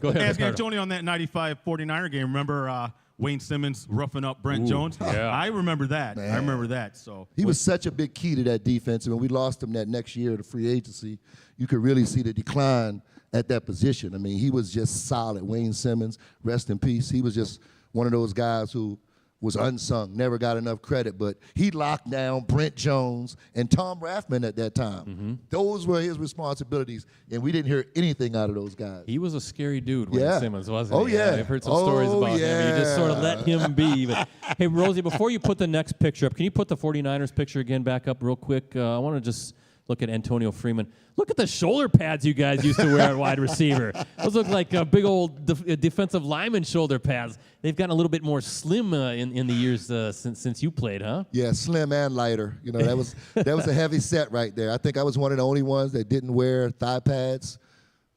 Go ahead, Ask Ricardo. Antonio on that 95 49er game. Remember Wayne Simmons roughing up Brent Jones? yeah. I remember that. Man. I remember that. So He was such a big key to that defense. And when we lost him that next year to free agency, you could really see the decline at that position. I mean, he was just solid. Wayne Simmons, rest in peace. He was just one of those guys who was unsung, never got enough credit, but he locked down Brent Jones and Tom Rathman at that time. Mm-hmm. Those were his responsibilities, and we didn't hear anything out of those guys. He was a scary dude, Wayne Yeah. Simmons, wasn't Oh, he? yeah. I've heard some stories Oh, about him. You just sort of let him be. But, hey, Rosie, before you put the next picture up, can you put the 49ers picture again back up real quick? I want to just look at Antonio Freeman. Look at the shoulder pads you guys used to wear at wide receiver. Those look like big old defensive lineman shoulder pads. They've gotten a little bit more slim in the years since you played, huh? Yeah, slim and lighter. You know, that was a heavy set right there. I think I was one of the only ones that didn't wear thigh pads.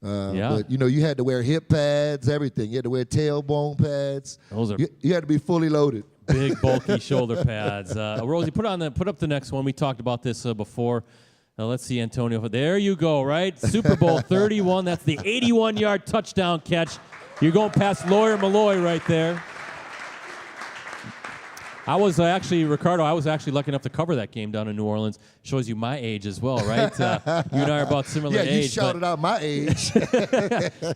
But, you know, you had to wear hip pads, everything. You had to wear tailbone pads. Those are You had to be fully loaded. big, bulky shoulder pads. Rosie, put up the next one. We talked about this before. Let's see, Antonio. There you go, right? Super Bowl 31. That's the 81-yard touchdown catch. You're going past Lawyer Malloy right there. I was actually lucky enough to cover that game down in New Orleans. Shows you my age as well, right? You and I are about similar Yeah, age. you shouted out my age.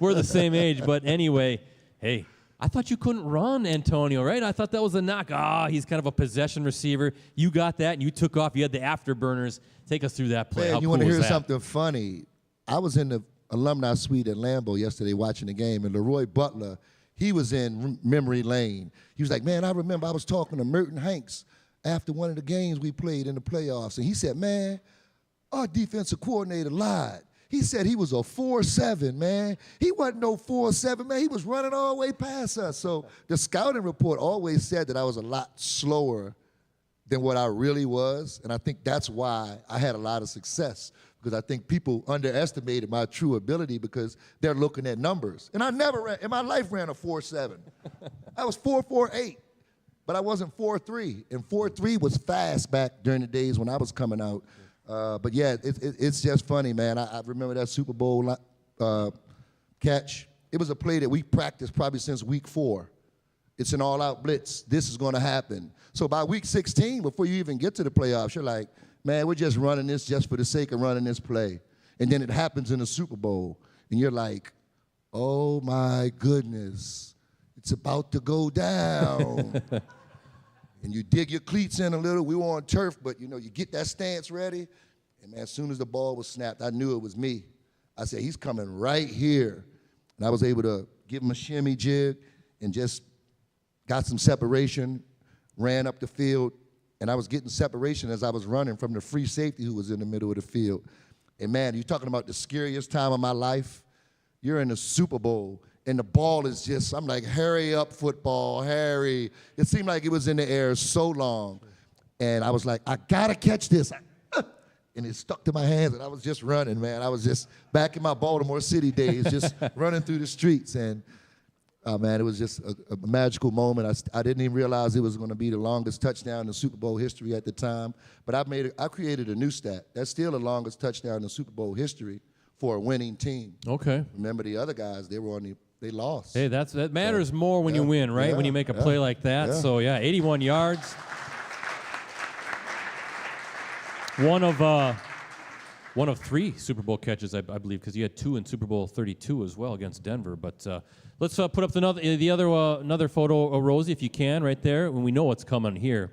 We're the same age, but anyway, hey, I thought you couldn't run, Antonio, right? I thought that was a knock. He's kind of a possession receiver. You got that, and you took off. You had the afterburners. Take us through that play. Man, How you cool want to was hear that? something funny? I was in the alumni suite at Lambeau yesterday watching the game, and Leroy Butler, he was in memory lane. He was like, man, I remember I was talking to Merton Hanks after one of the games we played in the playoffs, and he said, man, our defensive coordinator lied. He said he was a 4.7, man. He wasn't no 4.7, man. He was running all the way past us. So the scouting report always said that I was a lot slower than what I really was, and I think that's why I had a lot of success, because I think people underestimated my true ability because they're looking at numbers. And I never ran, in my life, ran a 4.7. I was 4.48, but I wasn't 4.3, and 4.3 was fast back during the days when I was coming out. But yeah, it's just funny, man. I remember that Super Bowl catch. It was a play that we practiced probably since week 4. It's an all-out blitz. This is going to happen. So by week 16, before you even get to the playoffs, you're like, man, we're just running this just for the sake of running this play. And then it happens in the Super Bowl, and you're like, oh, my goodness, it's about to go down. And you dig your cleats in a little. We were on turf, but, you know, you get that stance ready. And, man, as soon as the ball was snapped, I knew it was me. I said, he's coming right here. And I was able to give him a shimmy jig and just got some separation, ran up the field, and I was getting separation as I was running from the free safety who was in the middle of the field. And, man, you're talking about the scariest time of my life. You're in the Super Bowl, and the ball is just, I'm like, hurry up, football, hurry. It seemed like it was in the air so long. And I was like, I got to catch this. And it stuck to my hands, and I was just running, man. I was just back in my Baltimore City days, just running through the streets. And, man, it was just a magical moment. I didn't even realize it was going to be the longest touchdown in Super Bowl history at the time. But I created a new stat. That's still the longest touchdown in Super Bowl history for a winning team. Okay. Remember, the other guys, they lost. Hey, that matters more when you win, right? When you make a play like that. Yeah. So, yeah, 81 yards. One of One of 3 Super Bowl catches, I believe, because he had 2 in Super Bowl 32 as well against Denver. But let's put up another photo of Rosie, if you can, right there. When we know what's coming here.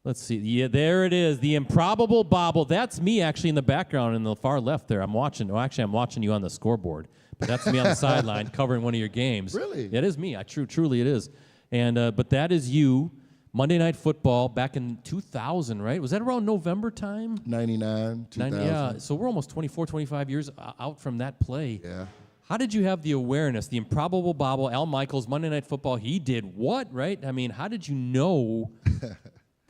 Let's see. Yeah, there it is. The improbable bobble. That's me actually in the background in the far left there. I'm watching you on the scoreboard. But that's me on the sideline covering one of your games. Really? Yeah, it is me. Truly it is. And but that is you. Monday Night Football back in 2000, right? Was that around November time? 99, 2000. Yeah, so we're almost 24, 25 years out from that play. Yeah. How did you have the awareness, the improbable bobble, Al Michaels, Monday Night Football, he did what, right? I mean, how did you know,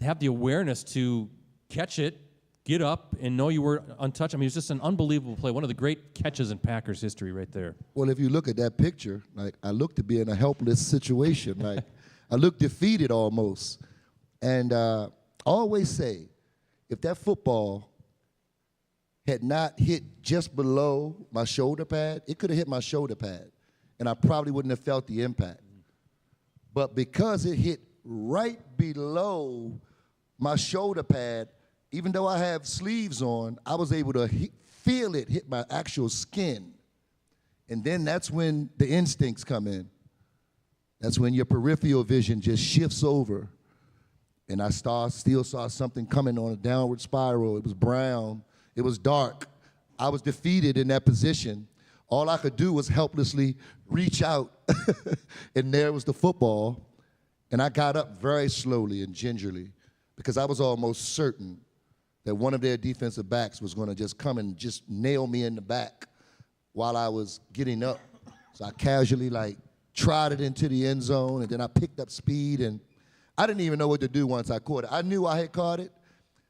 have the awareness to catch it, get up, and know you were untouched? I mean, it was just an unbelievable play, one of the great catches in Packers history right there. Well, if you look at that picture, like, I look to be in a helpless situation. Like, I look defeated almost. And I always say, if that football had not hit just below my shoulder pad, it could have hit my shoulder pad, and I probably wouldn't have felt the impact. But because it hit right below my shoulder pad, even though I have sleeves on, I was able to feel it hit my actual skin. And then that's when the instincts come in. That's when your peripheral vision just shifts over. And I still saw something coming on a downward spiral. It was brown. It was dark. I was defeated in that position. All I could do was helplessly reach out. And there was the football. And I got up very slowly and gingerly because I was almost certain that one of their defensive backs was going to just come and just nail me in the back while I was getting up. So I casually, trotted into the end zone, and then I picked up speed, and I didn't even know what to do once I caught it. I knew I had caught it,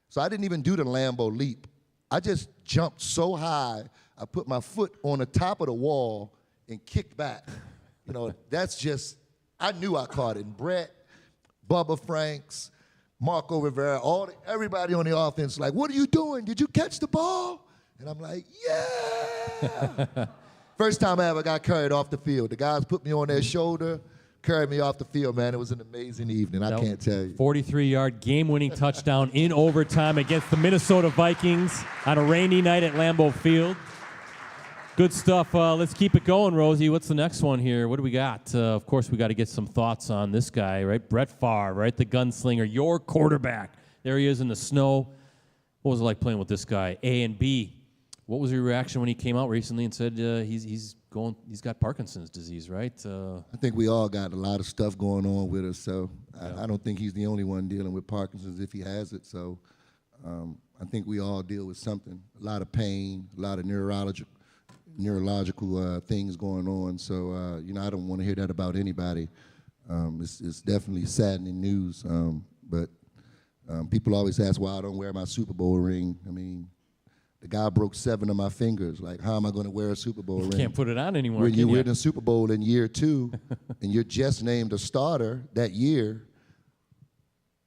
so I didn't even do the Lambeau leap. I just jumped so high, I put my foot on the top of the wall and kicked back. You know, that's just, I knew I caught it. And Brett, Bubba Franks, Marco Rivera, everybody on the offense like, what are you doing? Did you catch the ball? And I'm like, yeah. First time I ever got carried off the field. The guys put me on their shoulder, carried me off the field, man. It was an amazing evening, I can't tell you. 43-yard game-winning touchdown in overtime against the Minnesota Vikings on a rainy night at Lambeau Field. Good stuff. Let's keep it going, Rosie. What's the next one here? What do we got? Of course, we got to get some thoughts on this guy, right? Brett Favre, right? The gunslinger, your quarterback. There he is in the snow. What was it like playing with this guy? A and B. What was your reaction when he came out recently and said he's got Parkinson's disease, right? I think we all got a lot of stuff going on with us, so yeah. I don't think he's the only one dealing with Parkinson's if he has it. So I think we all deal with something, a lot of pain, a lot of neurological things going on. So I don't want to hear that about anybody. It's definitely saddening news. But people always ask why I don't wear my Super Bowl ring. I mean, the guy broke 7 of my fingers. Like, how am I going to wear a Super Bowl ring? You can't put it on anymore, When you can you? win the Super Bowl in year 2 and you're just named a starter that year,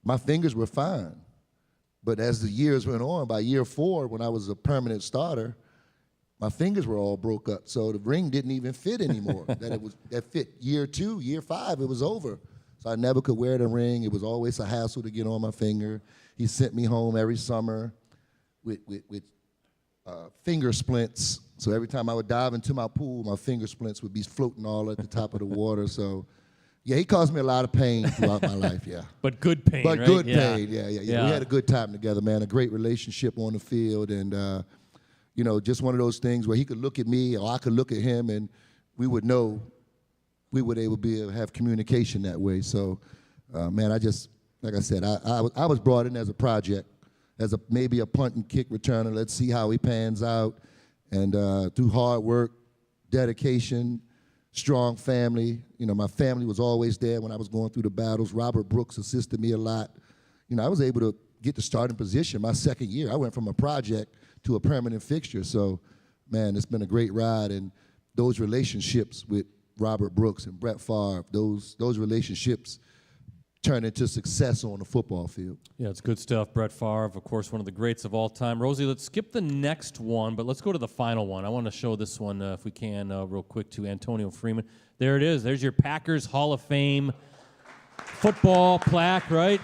my fingers were fine. But as the years went on, by year 4, when I was a permanent starter, my fingers were all broke up. So the ring didn't even fit anymore. that fit year 2, year 5, it was over. So I never could wear the ring. It was always a hassle to get on my finger. He sent me home every summer with finger splints. So every time I would dive into my pool, my finger splints would be floating all at the top of the water. So, yeah, he caused me a lot of pain throughout my life, yeah. But good pain, But right? good Yeah. pain, yeah. We had a good time together, man, a great relationship on the field. And, just one of those things where he could look at me or I could look at him and we would know we would able to have communication that way. So, man, like I said, I was brought in as a project, as maybe a punt and kick returner. Let's see how he pans out. And through hard work, dedication, strong family. My family was always there when I was going through the battles. Robert Brooks assisted me a lot. I was able to get the starting position my second year. I went from a project to a permanent fixture. So, man, it's been a great ride. And those relationships with Robert Brooks and Brett Favre, those relationships turn into success on the football field. Yeah, it's good stuff. Brett Favre, of course, one of the greats of all time. Rosie, let's skip the next one, but let's go to the final one. I want to show this one, if we can, real quick to Antonio Freeman. There it is. There's your Packers Hall of Fame football plaque, right?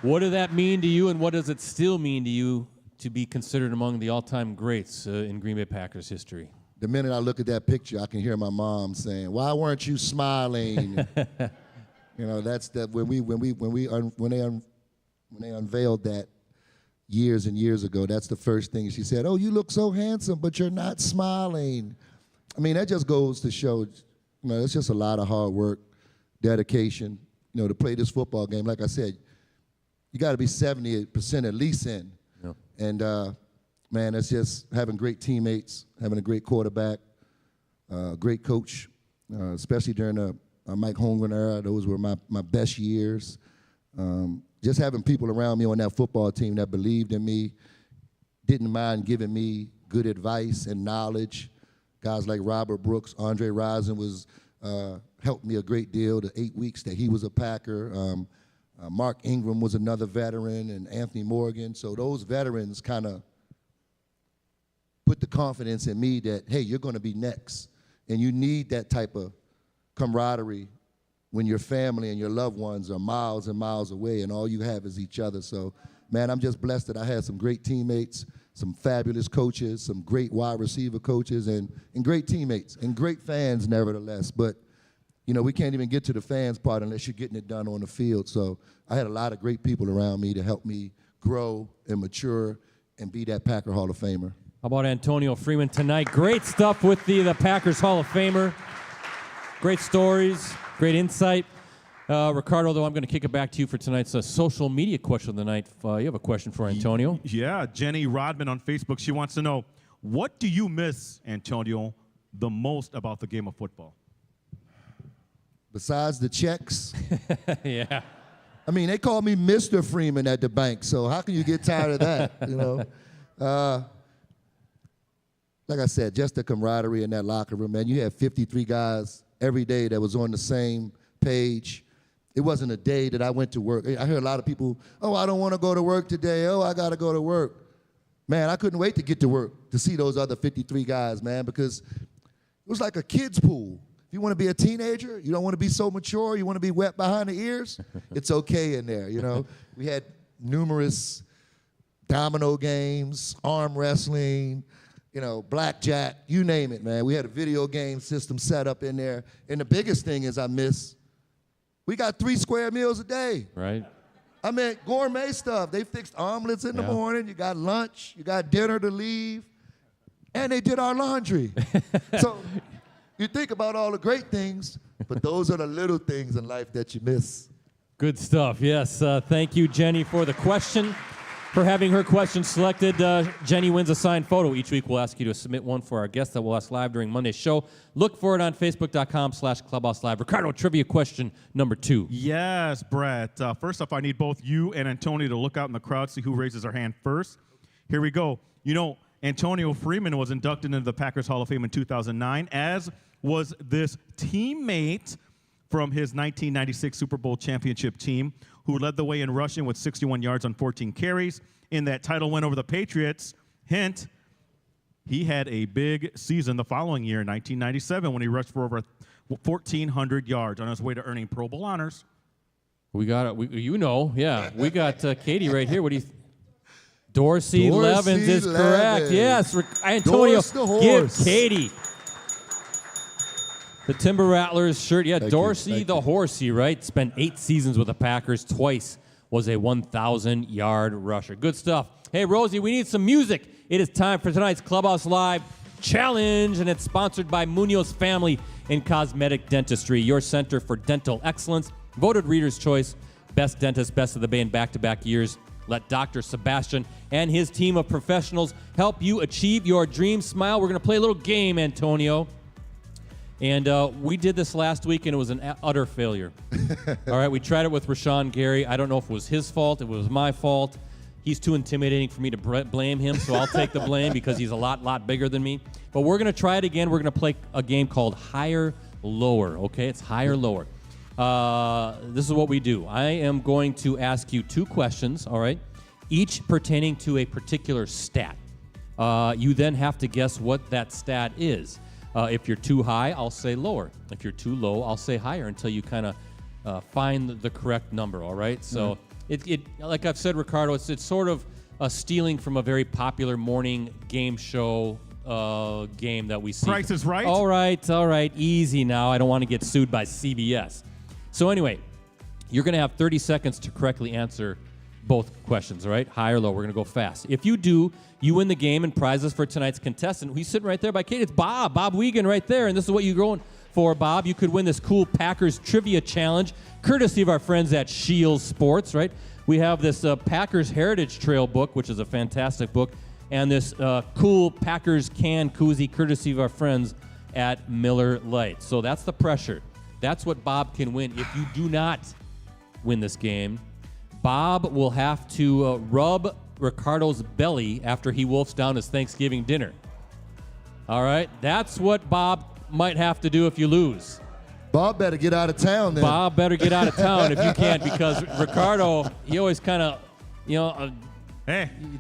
What did that mean to you, and what does it still mean to you to be considered among the all-time greats in Green Bay Packers history? The minute I look at that picture, I can hear my mom saying, "Why weren't you smiling?" You know, that's that when they unveiled that years and years ago. That's the first thing she said. "Oh, you look so handsome, but you're not smiling." I mean, that just goes to show, it's just a lot of hard work, dedication, to play this football game. Like I said, you got to be 70% at least in. Yeah. And, man, it's just having great teammates, having a great quarterback, great coach, especially during the Mike Holmgren era. Those were my best years. Just having people around me on that football team that believed in me, didn't mind giving me good advice and knowledge. Guys like Robert Brooks, Andre Rison was helped me a great deal the 8 weeks that he was a Packer. Mark Ingram was another veteran, and Anthony Morgan. So those veterans kind of put the confidence in me that, hey, you're going to be next. And you need that type of camaraderie when your family and your loved ones are miles and miles away and all you have is each other. So, man, I'm just blessed that I had some great teammates, some fabulous coaches, some great wide receiver coaches, and great teammates, and great fans nevertheless. But, we can't even get to the fans part unless you're getting it done on the field. So I had a lot of great people around me to help me grow and mature and be that Packer Hall of Famer. How about Antonio Freeman tonight? Great stuff with the Packers Hall of Famer. Great stories, great insight. Ricardo, though, I'm going to kick it back to you for tonight's social media question of the night. You have a question for Antonio? Yeah, Jenny Rodman on Facebook. She wants to know, what do you miss, Antonio, the most about the game of football? Besides the checks. Yeah. I mean, they call me Mr. Freeman at the bank, so how can you get tired of that, Like I said, just the camaraderie in that locker room, man. You had 53 guys every day that was on the same page. It wasn't a day that I went to work. I hear a lot of people, "Oh, I don't want to go to work today. Oh, I got to go to work." Man, I couldn't wait to get to work to see those other 53 guys, man, because it was like a kid's pool. If you want to be a teenager, you don't want to be so mature, you want to be wet behind the ears, it's okay in there, We had numerous domino games, arm wrestling, blackjack, you name it, man. We had a video game system set up in there. And the biggest thing is we got 3 square meals a day. Right. I mean, gourmet stuff. They fixed omelets in the morning. You got lunch. You got dinner to leave. And they did our laundry. So you think about all the great things, but those are the little things in life that you miss. Good stuff, yes. Thank you, Jenny, for the question. For having her question selected, Jenny wins a signed photo. Each week we'll ask you to submit one for our guest that we'll ask live during Monday's show. Look for it on Facebook.com/Clubhouse Live. Ricardo, trivia question number 2. Yes, Brett. First off, I need both you and Antonio to look out in the crowd, see who raises their hand first. Here we go. Antonio Freeman was inducted into the Packers Hall of Fame in 2009, as was this teammate from his 1996 Super Bowl championship team, who led the way in rushing with 61 yards on 14 carries in that title win over the Patriots. Hint, he had a big season the following year in 1997 when he rushed for over 1,400 yards on his way to earning Pro Bowl honors. We got it. We got Katie right here. What do you Dorsey Levens is correct. Yes, Antonio, give Katie the Timber Rattlers shirt. Yeah, Thank Dorsey you. the horsey, right? Spent 8 seasons with the Packers. Twice was a 1,000-yard rusher. Good stuff. Hey, Rosie, we need some music. It is time for tonight's Clubhouse Live Challenge, and it's sponsored by Munoz Family in Cosmetic Dentistry, your center for dental excellence. Voted Reader's Choice, Best Dentist, Best of the Bay in back-to-back years. Let Dr. Sebastian and his team of professionals help you achieve your dream smile. We're going to play a little game, Antonio. And we did this last week, and it was an utter failure. All right, we tried it with Rashawn Gary. I don't know if it was his fault. It was my fault. He's too intimidating for me to blame him, so I'll take the blame because he's a lot bigger than me. But we're going to try it again. We're going to play a game called Higher Lower, okay? It's Higher Lower. This is what we do. I am going to ask you 2 questions, all right, each pertaining to a particular stat. You then have to guess what that stat is. If you're too high, I'll say lower. If you're too low, I'll say higher until you kind of find the correct number, all right? So Like I've said, Ricardo, it's sort of stealing from a very popular morning game show game that we see. Price is Right? All right. Easy now. I don't want to get sued by CBS. So anyway, you're going to have 30 seconds to correctly answer both questions, all right? High or low. We're going to go fast. If you do, you win the game, and prizes for tonight's contestant. He's sitting right there by Kate. It's Bob Wiegand right there, and this is what you're going for, Bob. You could win this cool Packers Trivia Challenge, courtesy of our friends at Shields Sports, right? We have this Packers Heritage Trail book, which is a fantastic book, and this cool Packers can koozie, courtesy of our friends at Miller Lite. So that's the pressure. That's what Bob can win. If you do not win this game, Bob will have to rub Ricardo's belly after he wolfs down his Thanksgiving dinner. All right? That's what Bob might have to do if you lose. Bob better get out of town then. Bob better get out of town if you can't, because Ricardo, he always kind of,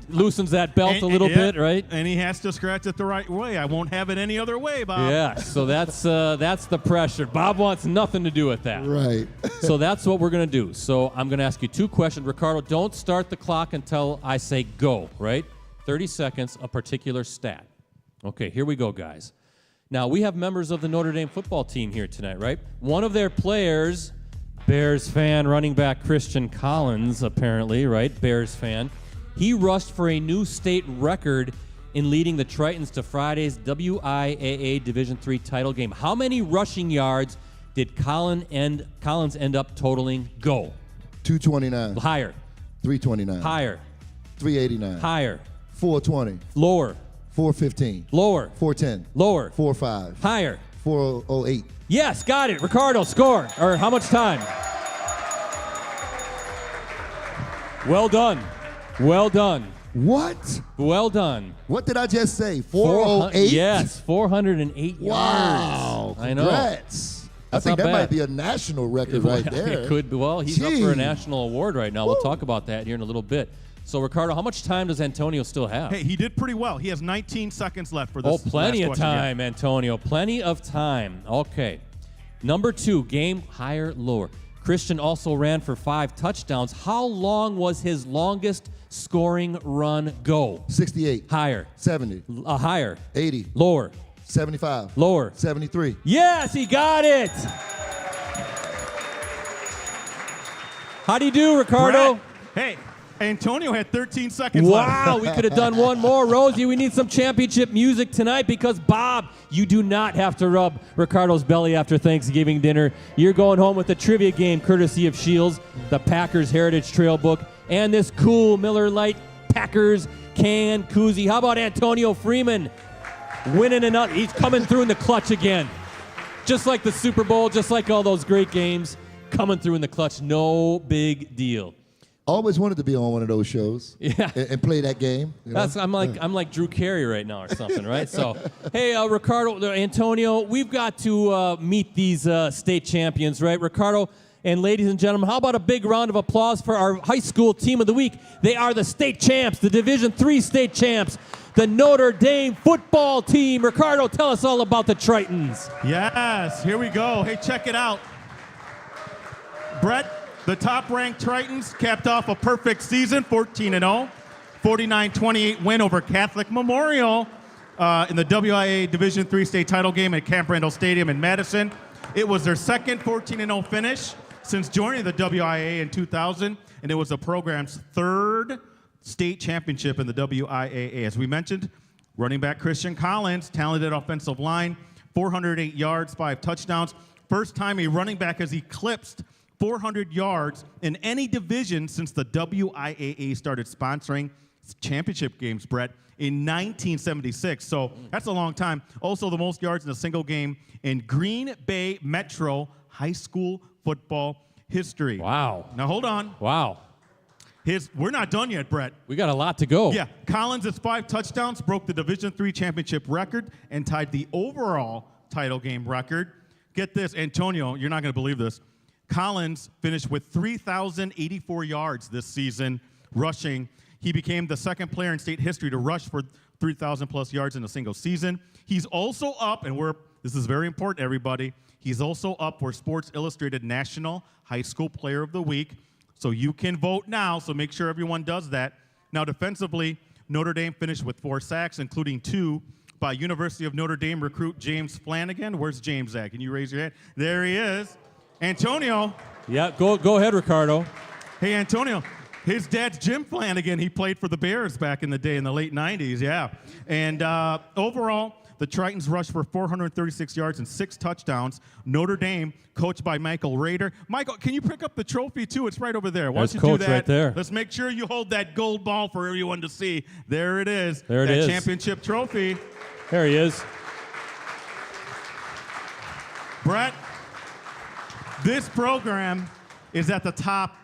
loosens that belt a little bit, right? And he has to scratch it the right way. I won't have it any other way, Bob. Yeah, so that's the pressure. Bob wants nothing to do with that. Right. So that's what we're going to do. So I'm going to ask you 2 questions. Ricardo, don't start the clock until I say go, right? 30 seconds, a particular stat. Okay, here we go, guys. Now, we have members of the Notre Dame football team here tonight, right? One of their players, Bears fan, running back Christian Collins, apparently, right? Bears fan. He rushed for a new state record in leading the Tritons to Friday's WIAA Division III title game. How many rushing yards did Collins end up totaling? Go. 229. Higher. 329. Higher. 389. Higher. 420. Lower. 415. Lower. 410. Lower. 45. Higher. 408. Yes, got it. Ricardo, score. Or how much time? Well done. Well done. What? Well done. What did I just say? 408? Yes, 408 Wow. yards. I know. Congrats. I That's think not that bad. might be a national record right there. It could be. Well, he's up for a Gee. national award right now. We'll talk about that here in a little bit. So, Ricardo, how much time does Antonio still have? Hey, he did pretty well. He has 19 seconds left for this. Oh, plenty last of question. time, Antonio. Plenty of time. Okay. Number 2, game higher, lower. Christian also ran for 5 touchdowns. How long was his longest scoring run? Go. 68. Higher. 70. Higher. 80. Lower. 75. Lower. 73. Yes, he got it. How do you do, Ricardo? Brett, hey, Antonio had 13 seconds Wow, left. we could have done one more. Rosie, we need some championship music tonight because, Bob, you do not have to rub Ricardo's belly after Thanksgiving dinner. You're going home with a trivia game courtesy of Shields, the Packers Heritage Trail book, and this cool Miller Lite Packers can koozie. How about Antonio Freeman winning another? He's coming through in the clutch again. Just like the Super Bowl, just like all those great games, coming through in the clutch. No big deal. Always wanted to be on one of those shows. Yeah. And play that game. You know? I'm like Drew Carey right now or something, right? So, hey, Ricardo, Antonio, we've got to meet these state champions, right? Ricardo, and ladies and gentlemen, how about a big round of applause for our high school team of the week? They are the state champs, the Division III state champs, the Notre Dame football team. Ricardo, tell us all about the Tritons. Yes, here we go. Hey, check it out. Brett, the top-ranked Tritons capped off a perfect season, 14-0, 49-28 win over Catholic Memorial in the WIA Division III state title game at Camp Randall Stadium in Madison. It was their second 14-0 finish since joining the WIA in 2000, and it was the program's third state championship in the WIAA. As we mentioned, running back Christian Collins, talented offensive line, 408 yards, 5 touchdowns. First time a running back has eclipsed 400 yards in any division since the WIAA started sponsoring championship games, Brett, in 1976. So that's a long time. Also the most yards in a single game in Green Bay Metro high school football history. Wow. Now hold on. Wow. We're not done yet, Brett. We got a lot to go. Yeah, Collins' 5 touchdowns broke the Division III championship record and tied the overall title game record. Get this, Antonio, you're not going to believe this. Collins finished with 3,084 yards this season rushing. He became the second player in state history to rush for 3,000-plus yards in a single season. He's also up, and this is very important, everybody, he's also up for Sports Illustrated National High School Player of the Week. So you can vote now, so make sure everyone does that. Now, defensively, Notre Dame finished with 4 sacks, including 2 by University of Notre Dame recruit James Flanagan. Where's James at? Can you raise your hand? There he is. Antonio. Yeah, go ahead, Ricardo. Hey, Antonio. His dad's Jim Flanagan. He played for the Bears back in the day in the late 90s, yeah. And overall, the Tritons rushed for 436 yards and 6 touchdowns. Notre Dame, coached by Michael Rader. Michael, can you pick up the trophy, too? It's right over there. Why don't you Coach do that? right there. Let's make sure you hold that gold ball for everyone to see. There it is. There it is. That championship trophy. There he is. Brett, this program is at the top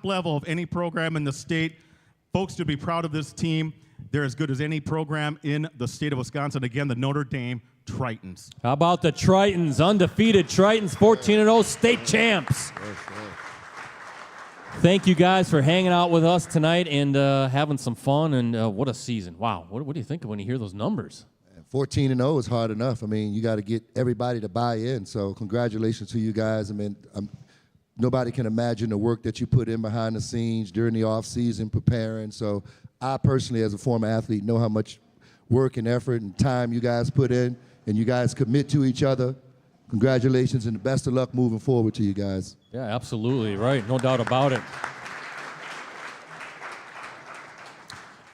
level of any program in the state. Folks, to be proud of this team. They're as good as any program in the state of Wisconsin. Again, the Notre Dame Tritons. How about the Tritons? Undefeated Tritons, 14-0 state champs. Thank you guys for hanging out with us tonight and having some fun. And what a season. Wow. What do you think when you hear those numbers? 14-0 is hard enough. I mean, you got to get everybody to buy in. So congratulations to you guys. I mean, nobody can imagine the work that you put in behind the scenes during the off season preparing. So I personally, as a former athlete, know how much work and effort and time you guys put in, and you guys commit to each other. Congratulations and the best of luck moving forward to you guys. Yeah, absolutely. Right. No doubt about it.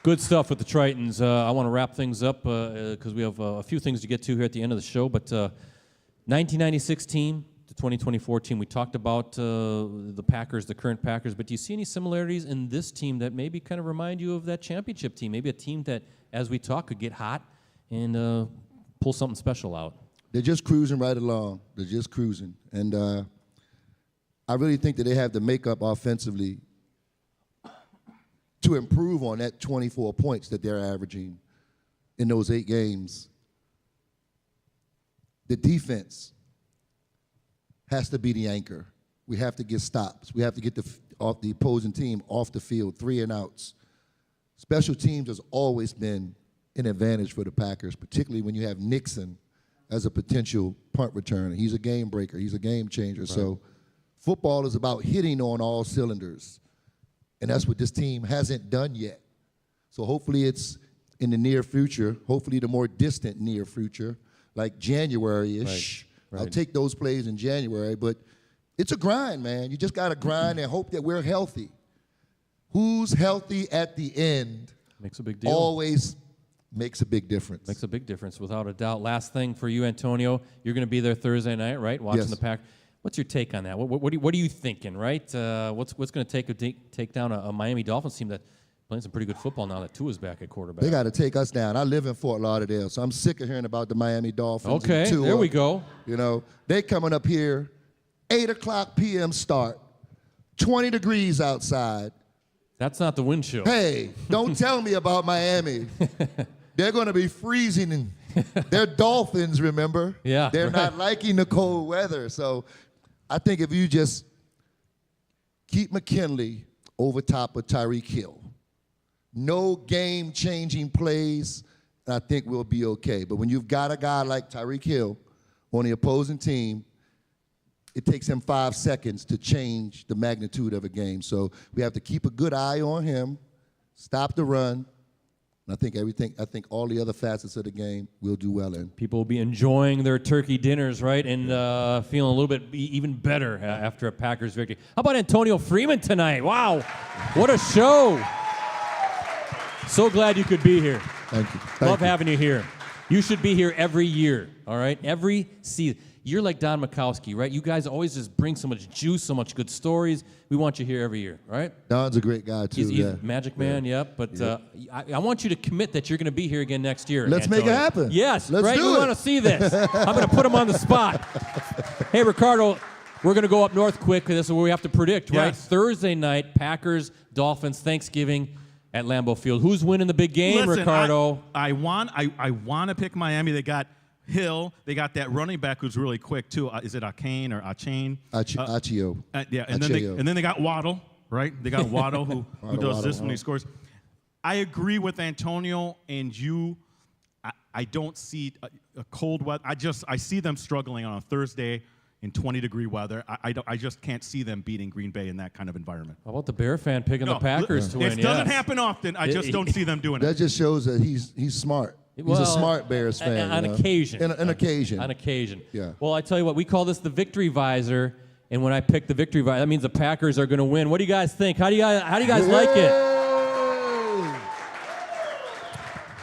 Good stuff with the Tritons. I want to wrap things up because we have a few things to get to here at the end of the show. But 1996 team, the 2024 team, we talked about the Packers, the current Packers. But do you see any similarities in this team that maybe kind of remind you of that championship team? Maybe a team that, as we talk, could get hot and pull something special out. They're just cruising right along. They're just cruising. And I really think that they have the makeup offensively to improve on that 24 points that they're averaging in those 8 games. The defense has to be the anchor. We have to get stops. We have to get the opposing team off the field, 3 and outs. Special teams has always been an advantage for the Packers, particularly when you have Nixon as a potential punt returner. He's a game breaker. He's a game changer. Right. So football is about hitting on all cylinders, and that's what this team hasn't done yet. So hopefully it's in the near future, hopefully the more distant near future, like January-ish. Right. I'll take those plays in January, but it's a grind, man. You just got to grind and hope that we're healthy. Who's healthy at the end makes a big deal. Always makes a big difference. Makes a big difference, without a doubt. Last thing for you, Antonio, you're going to be there Thursday night, right? Watching the Pack. What's your take on that? What are you thinking, right? What's going to take down a Miami Dolphins team that playing some pretty good football now that Tua's back at quarterback? They got to take us down. I live in Fort Lauderdale, so I'm sick of hearing about the Miami Dolphins. Okay, and Tua. There we go. You know, they coming up here, 8 o'clock p.m. start, 20 degrees outside. That's not the wind chill. Hey, don't tell me about Miami. They're going to be freezing. They're Dolphins, remember? Yeah. They're not liking the cold weather. So I think if you just keep McKinley over top of Tyreek Hill, no game-changing plays, I think we'll be okay. But when you've got a guy like Tyreek Hill on the opposing team, it takes him 5 seconds to change the magnitude of a game. So we have to keep a good eye on him, stop the run. And I think all the other facets of the game we'll do well in. People will be enjoying their turkey dinners, right, and feeling a little bit even better after a Packers victory. How about Antonio Freeman tonight? Wow, what a show. So glad you could be here. Thank you. Love having you here. You should be here every year, all right? Every season. You're like Don Mikowski, right? You guys always just bring so much juice, so much good stories. We want you here every year, right? Don's a great guy, too. He's Magic Man, yep. But I want you to commit that you're going to be here again next year. Let's Antonio. make it happen. Yes, Let's right? do We it. want to see this. I'm going to put him on the spot. Hey, Ricardo, we're going to go up north quick. This is where we have to predict, right? Yes. Thursday night, Packers, Dolphins, Thanksgiving at Lambeau Field. Who's winning the big game, Listen, Ricardo? I want to pick Miami. They got Hill. They got that running back who's really quick too. Is it Achane or Achane? Achio. Yeah, and then they got Waddle, right? They got Waddle who does this when he scores. I agree with Antonio and you. I don't see a cold weather. I see them struggling on a Thursday. in 20-degree weather. I just can't see them beating Green Bay in that kind of environment. How about the Bear fan picking the No, Packers to win? It doesn't happen often. I just don't see them doing That it. just shows that he's smart. He's a smart Bears fan. On occasion. On occasion. On occasion. Yeah. Well, I tell you what, we call this the victory visor, and when I pick the victory visor, that means the Packers are going to win. What do you guys think? How do you guys like it?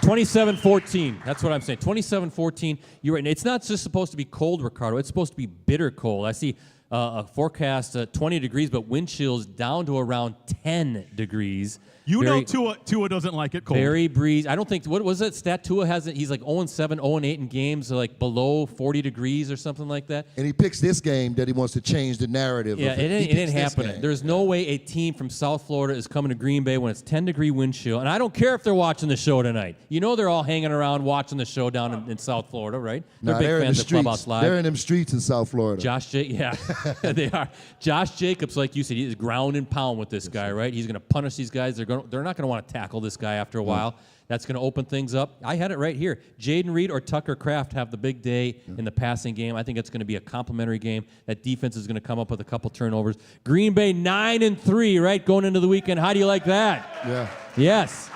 27-14. That's what I'm saying. 27-14. You're right. It's not just supposed to be cold, Ricardo. It's supposed to be bitter cold. I see a forecast 20 degrees, but wind chills down to around 10 degrees. You know Tua doesn't like it cold. Very breeze. I don't think, what was it? Stat Tua hasn't, he's like 0-7, 0-8 in games, like below 40 degrees or something like that. And he picks this game that he wants to change the narrative. Yeah, of it He ain't picks this happening. game. There's no way a team from South Florida is coming to Green Bay when it's 10-degree wind chill. And I don't care if they're watching the show tonight. You know they're all hanging around watching the show down in South Florida, right? Nah, They're big in fans the of Clubhouse streets. Live. They're in them streets in South Florida. Yeah, they are. Josh Jacobs, like you said, he's ground and pound with this guy, right? He's going to punish these guys. They're not going to want to tackle this guy after a while. That's going to open things up. I had it right here. Jaden Reed or Tucker Kraft have the big day in the passing game. I think it's going to be a complimentary game. That defense is going to come up with a couple turnovers. Green Bay 9-3, right, going into the weekend. How do you like that? Yeah. Yes.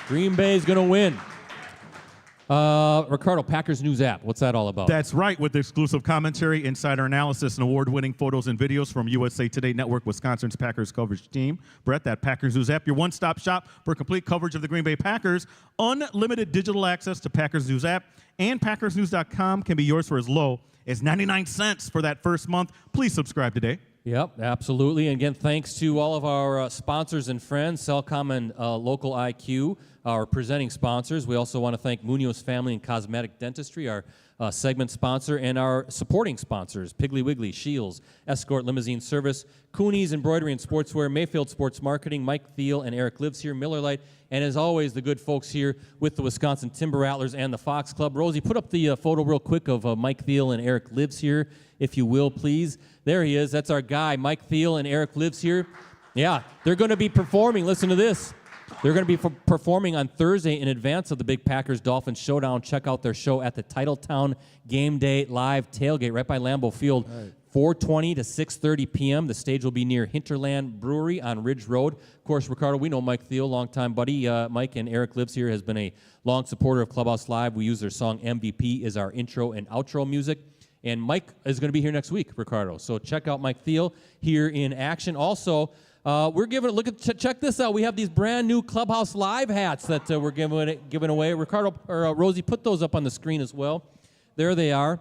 Green Bay is going to win. Ricardo, Packers News app. What's that all about? That's right, with exclusive commentary, insider analysis, and award-winning photos and videos from USA Today Network, Wisconsin's Packers coverage team. Brett, that Packers News app, your one-stop shop for complete coverage of the Green Bay Packers. Unlimited digital access to Packers News app, and PackersNews.com can be yours for as low as 99 cents for that first month. Please subscribe today. Yep, absolutely. And again, thanks to all of our sponsors and friends, Cellcom and Local IQ, our presenting sponsors. We also want to thank Munoz Family and Cosmetic Dentistry, our segment sponsor, and our supporting sponsors, Piggly Wiggly, Shields, Escort Limousine Service, Cooney's Embroidery and Sportswear, Mayfield Sports Marketing, Mike Thiel and Eric Lives here, Miller Lite, and as always, the good folks here with the Wisconsin Timber Rattlers and the Fox Club. Rosie, put up the photo real quick of Mike Thiel and Eric Lives here, if you will, please. There he is. That's our guy, Mike Thiel and Eric Lives here. Yeah, they're going to be performing. Listen to this. They're going to be performing on Thursday in advance of the big Packers-Dolphins showdown. Check out their show at the Titletown Game Day Live Tailgate right by Lambeau Field, 4:20 to 6:30 p.m. The stage will be near Hinterland Brewery on Ridge Road. Of course, Ricardo, we know Mike Thiel, longtime buddy. Mike and Eric Lives here has been a long supporter of Clubhouse Live. We use their song MVP as our intro and outro music. And Mike is going to be here next week, Ricardo. So check out Mike Thiel here in action. Also, we're giving check this out. We have these brand new Clubhouse Live hats that we're giving away. Ricardo or Rosie, put those up on the screen as well. There they are.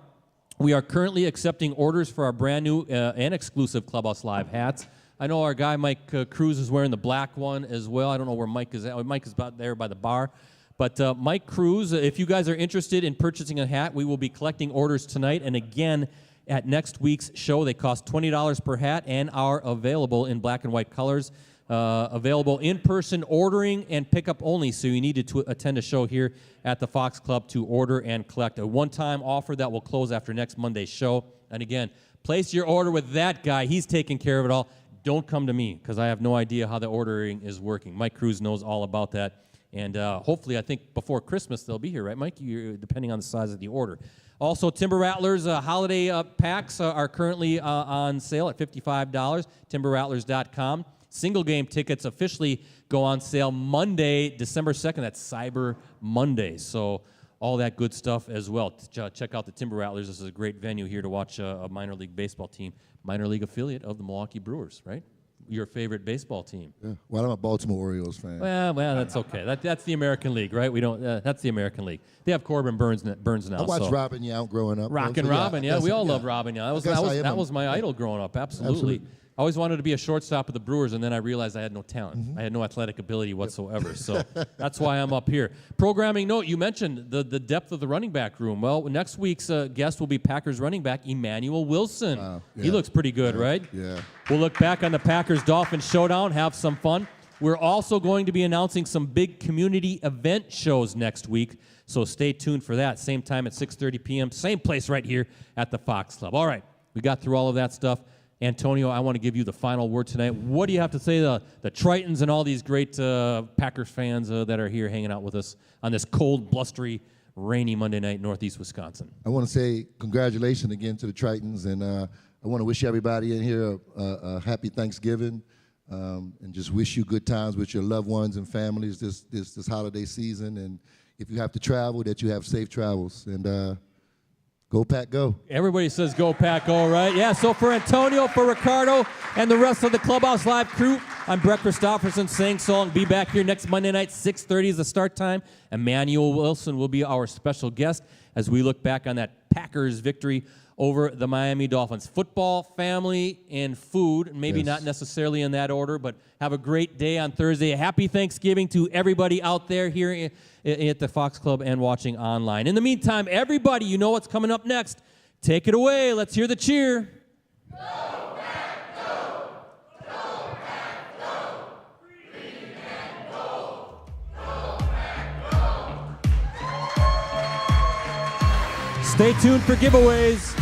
We are currently accepting orders for our brand new and exclusive Clubhouse Live hats. I know our guy Mike Cruz is wearing the black one as well. I don't know where Mike is at. Mike is about there by the bar. But Mike Cruz, if you guys are interested in purchasing a hat, we will be collecting orders tonight. And again, at next week's show, they cost $20 per hat and are available in black and white colors. Available in person, ordering, and pickup only. So you need to attend a show here at the Fox Club to order and collect. A one-time offer that will close after next Monday's show. And again, place your order with that guy. He's taking care of it all. Don't come to me because I have no idea how the ordering is working. Mike Cruz knows all about that. And hopefully, I think before Christmas, they'll be here, right, Mike? Depending on the size of the order. Also, Timber Rattlers holiday packs are currently on sale at $55, timberrattlers.com. Single game tickets officially go on sale Monday, December 2nd. That's Cyber Monday. So all that good stuff as well. Check out the Timber Rattlers. This is a great venue here to watch a minor league baseball team, minor league affiliate of the Milwaukee Brewers, right? Your favorite baseball team. Yeah. Well, I'm a Baltimore Orioles fan. Well, that's okay. That's the American League, right? We don't. That's the American League. They have Corbin Burns now. I watched so. Robin Yount growing up. Rockin' Robin, yeah. We all love Robin Yount. That was my idol growing up. Absolutely. I always wanted to be a shortstop of the Brewers, and then I realized I had no talent. I had no athletic ability whatsoever. So that's why I'm up here. Programming note, you mentioned the depth of the running back room. Well, next week's guest will be Packers running back Emmanuel Wilson. Wow. Yeah. He looks pretty good, right? Yeah. We'll look back on the Packers-Dolphins showdown, have some fun. We're also going to be announcing some big community event shows next week, so stay tuned for that. Same time at 6:30 p.m., same place right here at the Fox Club. All right, we got through all of that stuff. Antonio, I want to give you the final word tonight. What do you have to say to the Tritons and all these great Packers fans that are here hanging out with us on this cold, blustery rainy Monday night, Northeast Wisconsin. I want to say congratulations again to the Tritons, and I want to wish everybody in here a happy Thanksgiving, and just wish you good times with your loved ones and families this holiday season. And if you have to travel, that you have safe travels. And go Pack, go! Everybody says go Pack, go, right? Yeah. So for Antonio, for Ricardo, and the rest of the Clubhouse Live crew, I'm Brett Christopherson saying so, and be back here next Monday night, 6:30 is the start time. Emmanuel Wilson will be our special guest as we look back on that Packers victory over the Miami Dolphins. Football, family, and food, maybe Yes. not necessarily in that order, but have a great day on Thursday. Happy Thanksgiving to everybody out there here at the Fox Club and watching online. In the meantime, everybody, you know what's coming up next. Take it away. Let's hear the cheer. Stay tuned for giveaways.